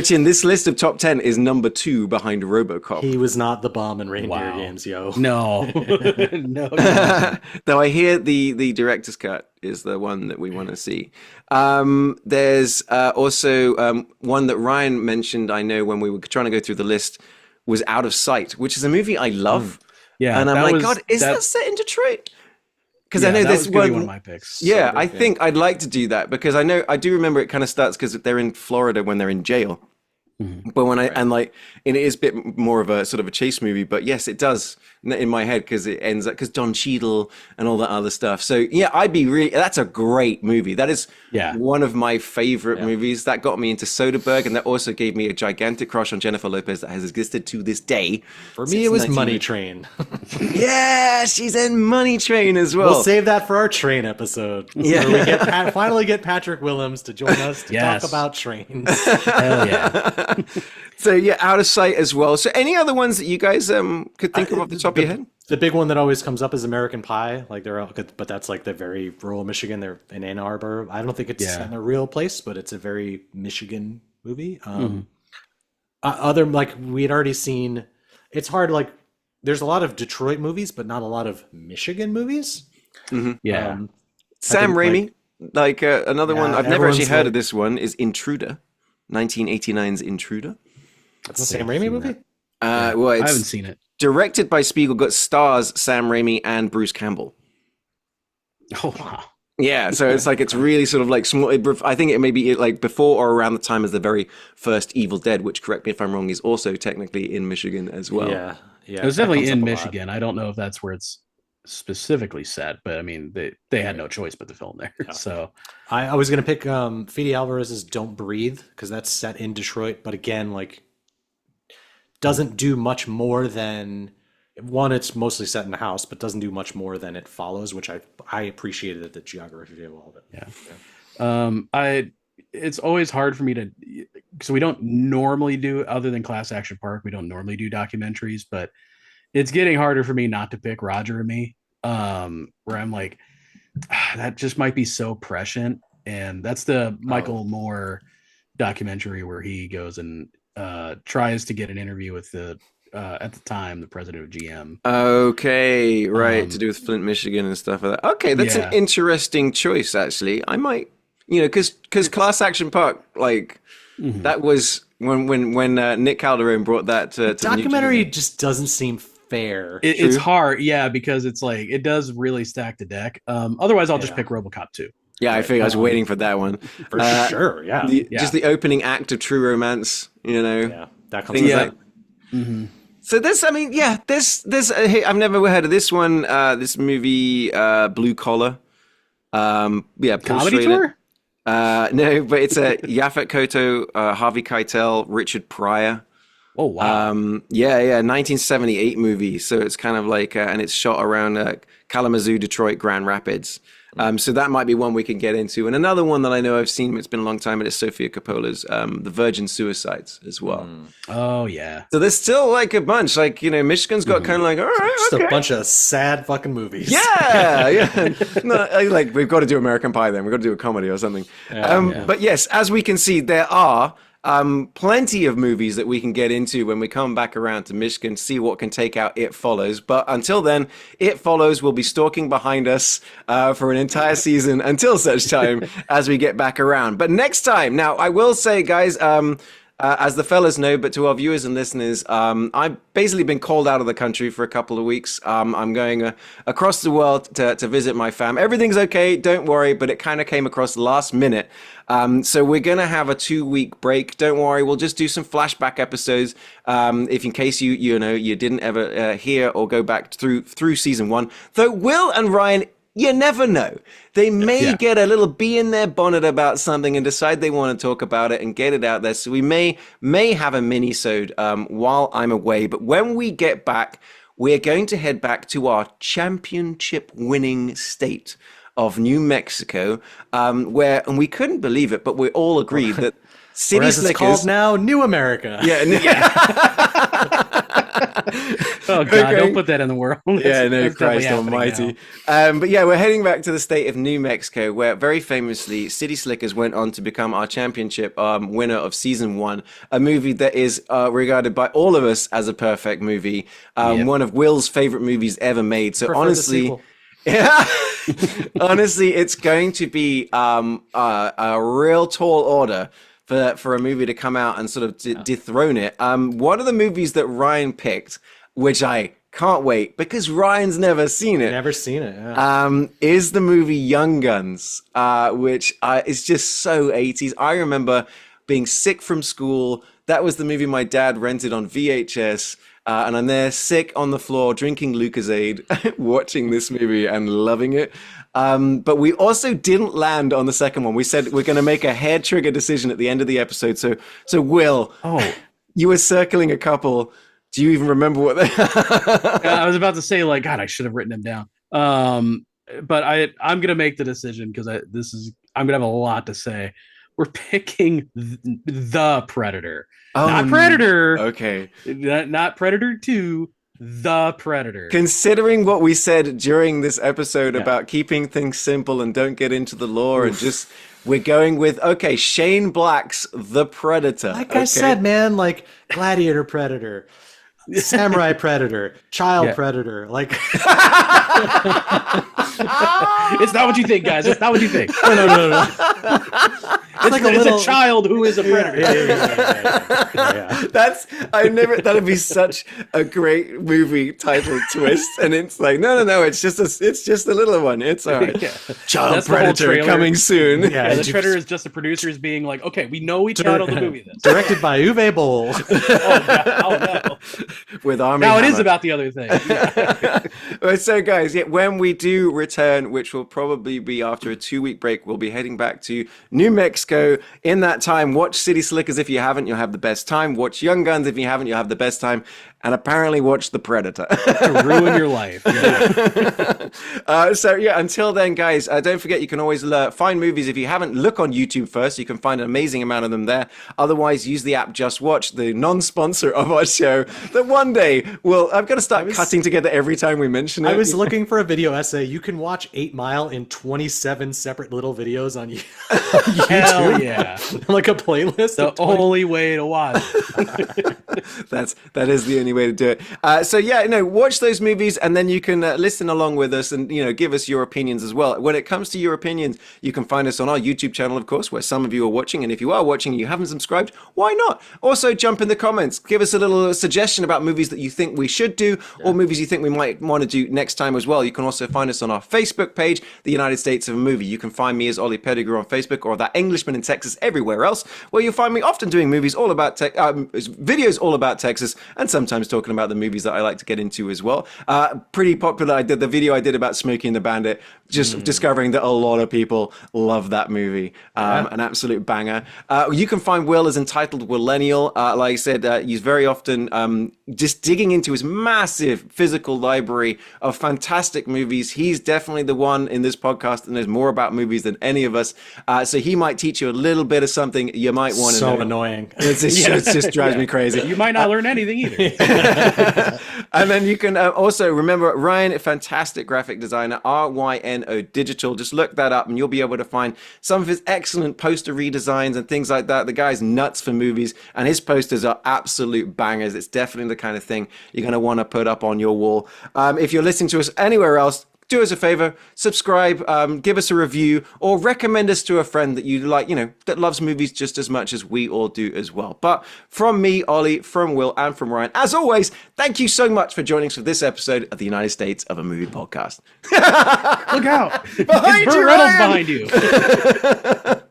in this list of top 10 is number 2 behind RoboCop. He was not the bomb in Reindeer Games, yo. No, no. Though I hear the director's cut is the one that we want to see. There's also one that Ryan mentioned. I know when we were trying to go through the list was Out of Sight, which is a movie I love. Yeah, and I'm like, God, is that set in Detroit? Because I know that this was one of my picks. Yeah, I think I'd like to do that because I do remember it kind of starts because they're in Florida when they're in jail. But when and and it is a bit more of a sort of a chase movie, but yes, it does in my head because it ends up because Don Cheadle and all that other stuff. So yeah, that's a great movie. That is one of my favorite movies. That got me into Soderbergh, and that also gave me a gigantic crush on Jennifer Lopez that has existed to this day. For me, it was Money Train. Yeah, she's in Money Train as well. We'll save that for our train episode. Yeah, where we finally get Patrick Willems to join us to talk about trains. Hell yeah. So yeah, Out of Sight as well. So any other ones that you guys could think of off the top of your head? The big one that always comes up is American Pie. Like but that's like the very rural Michigan. They're in Ann Arbor. I don't think it's in a real place, but it's a very Michigan movie. Other we had already seen. It's hard. Like there's a lot of Detroit movies, but not a lot of Michigan movies. Mm-hmm. Yeah. Sam Raimi. Another one I've never actually heard of. This one is Intruder. 1989's Intruder. That's a Sam Raimi movie? Well, I haven't seen it. Directed by Spielberg, stars Sam Raimi and Bruce Campbell. Oh, wow. Yeah, so it's really sort of like small. I think it may be like before or around the time as the very first Evil Dead, which, correct me if I'm wrong, is also technically in Michigan as well. Yeah. It was definitely in Michigan. I don't know if that's where it's specifically set, but I mean they had no choice but to film there. Yeah. So I was gonna pick Fede Alvarez's Don't Breathe because that's set in Detroit, but again, doesn't do much more than one. It's mostly set in the house, but doesn't do much more than it follows, which I appreciated the geography of all of it. It's always hard for me to, because we don't normally do, other than Class Action Park, we don't normally do documentaries, but it's getting harder for me not to pick Roger and Me, where I'm like, that just might be so prescient. And that's the Michael Moore documentary where he goes and tries to get an interview with at the time, the president of GM. Okay, right, to do with Flint, Michigan and stuff like that. Okay, that's an interesting choice, actually. I might, because Class Action Park, that was when Nick Calderon brought that to the documentary just doesn't seem fair. It's hard, because it's it does really stack the deck. Otherwise, I'll just pick RoboCop 2. Yeah, I figured I was waiting for that one. For sure, yeah. Just the opening act of True Romance, Yeah, that comes Mm-hmm. So this, I've never heard of this one. This movie, Blue Collar. Paul Comedy Schrader. Tour? No, but it's a Yaphet Kotto, Harvey Keitel, Richard Pryor. Oh, wow. 1978 movie. So it's kind of and it's shot around Kalamazoo, Detroit, Grand Rapids. So that might be one we can get into. And another one that I know I've seen, it's been a long time, it is Sofia Coppola's The Virgin Suicides as well. Oh, yeah. So there's still a bunch. Michigan's got kind of all right, just a bunch of sad fucking movies. Yeah. No, we've got to do American Pie then. We've got to do a comedy or something. But yes, as we can see, there are plenty of movies that we can get into when we come back around to Michigan, see what can take out It Follows. But until then, It Follows will be stalking behind us for an entire season until such time as we get back around. But next time, now I will say, guys, as the fellas know, but to our viewers and listeners, I've basically been called out of the country for a couple of weeks. I'm going across the world to visit my fam. Everything's okay, don't worry, but it kind of came across last minute. So we're going to have a 2-week break. Don't worry, we'll just do some flashback episodes if in case you didn't ever hear or go back through season 1. Though Will and Ryan, you never know. They may get a little bee in their bonnet about something and decide they want to talk about it and get it out there. So we may have a mini-sode while I'm away. But when we get back, we're going to head back to our championship-winning state of New Mexico, where, and we couldn't believe it, but we all agreed that City Slickers... It's called now New America. Oh, God, don't put that in the world. Christ almighty. But yeah, we're heading back to the state of New Mexico, where very famously City Slickers went on to become our championship winner of season 1, a movie that is regarded by all of us as a perfect movie, one of Will's favorite movies ever made. So honestly... Yeah, honestly, it's going to be a real tall order for a movie to come out and sort of dethrone it. One of the movies that Ryan picked, which I can't wait because Ryan's never seen it. Never seen it. Is the movie Young Guns, which is just so 80s. I remember being sick from school, that was the movie my dad rented on VHS. And I'm there sick on the floor drinking Lucozade, watching this movie and loving it. But we also didn't land on the second one. We said we're going to make a hair trigger decision at the end of the episode. So Will, you were circling a couple. Do you even remember what they I was about to say, like, God, I should have written them down. But I'm going to make the decision because I'm going to have a lot to say. We're picking the Predator. Not Predator. Okay. Not Predator 2, the Predator. Considering what we said during this episode about keeping things simple and don't get into the lore and just... We're going with, Shane Black's The Predator. Like I said, man, like Gladiator Predator, Samurai Predator, Child Predator. Like... It's not what you think, guys. It's not what you think. No. It's a child who is a predator. Yeah. That'd be such a great movie title twist, and it's like no, it's just a little one. It's all right. Child That's Predator coming soon. Yeah, the Predator is just the producers being like, okay, we know we titled the movie this. Directed by Uwe Boll. No. With Army Now Hammer. it is about the other thing. Well, so guys, when we do return, which will probably be after a 2-week break, we'll be heading back to New Mexico. In that time, watch City Slickers if you haven't, you'll have the best time. Watch Young Guns if you haven't, you'll have the best time. And apparently watch The Predator. To ruin your life. Yeah. Until then, guys, don't forget you can always find movies. If you haven't, look on YouTube first. You can find an amazing amount of them there. Otherwise, use the app Just Watch, the non-sponsor of our show, that one day I've got to start cutting together every time we mention it. I was looking for a video essay. You can watch 8 Mile in 27 separate little videos on YouTube. Hell yeah. Like a playlist. The only way to watch. That is the only way to do it. Watch those movies, and then you can listen along with us and give us your opinions as well. When it comes to your opinions, you can find us on our YouTube channel, of course, where some of you are watching, and if you are watching and you haven't subscribed, why not? Also, jump in the comments, give us a little suggestion about movies that you think we should do, or movies you think we might want to do next time as well. You can also find us on our Facebook page, The United States of a Movie. You can find me as Ollie Pettigrew on Facebook, or That Englishman in Texas everywhere else, where you'll find me often doing movies all about videos all about Texas, and sometimes talking about the movies that I like to get into as well. Pretty popular. I did the video I did about Smokey and the Bandit, just discovering that a lot of people love that movie. An absolute banger. You can find Will as Entitled Millennial. Like I said, he's very often just digging into his massive physical library of fantastic movies. He's definitely the one in this podcast that knows more about movies than any of us. So he might teach you a little bit of something you might want to know. So annoying. It just drives me crazy. You might not learn anything either. And then you can also remember Ryan, a fantastic graphic designer, RYNO Digital. Just look that up and you'll be able to find some of his excellent poster redesigns and things like that. The guy's nuts for movies, and his posters are absolute bangers. It's definitely the kind of thing you're going to want to put up on your wall. If you're listening to us anywhere else, do us a favor, subscribe, give us a review, or recommend us to a friend that you like, that loves movies just as much as we all do as well. But from me, Ollie, from Will, and from Ryan, as always, thank you so much for joining us for this episode of the United States of a Movie podcast. Look out! Behind It's you, Burt Reynolds Ryan! behind you.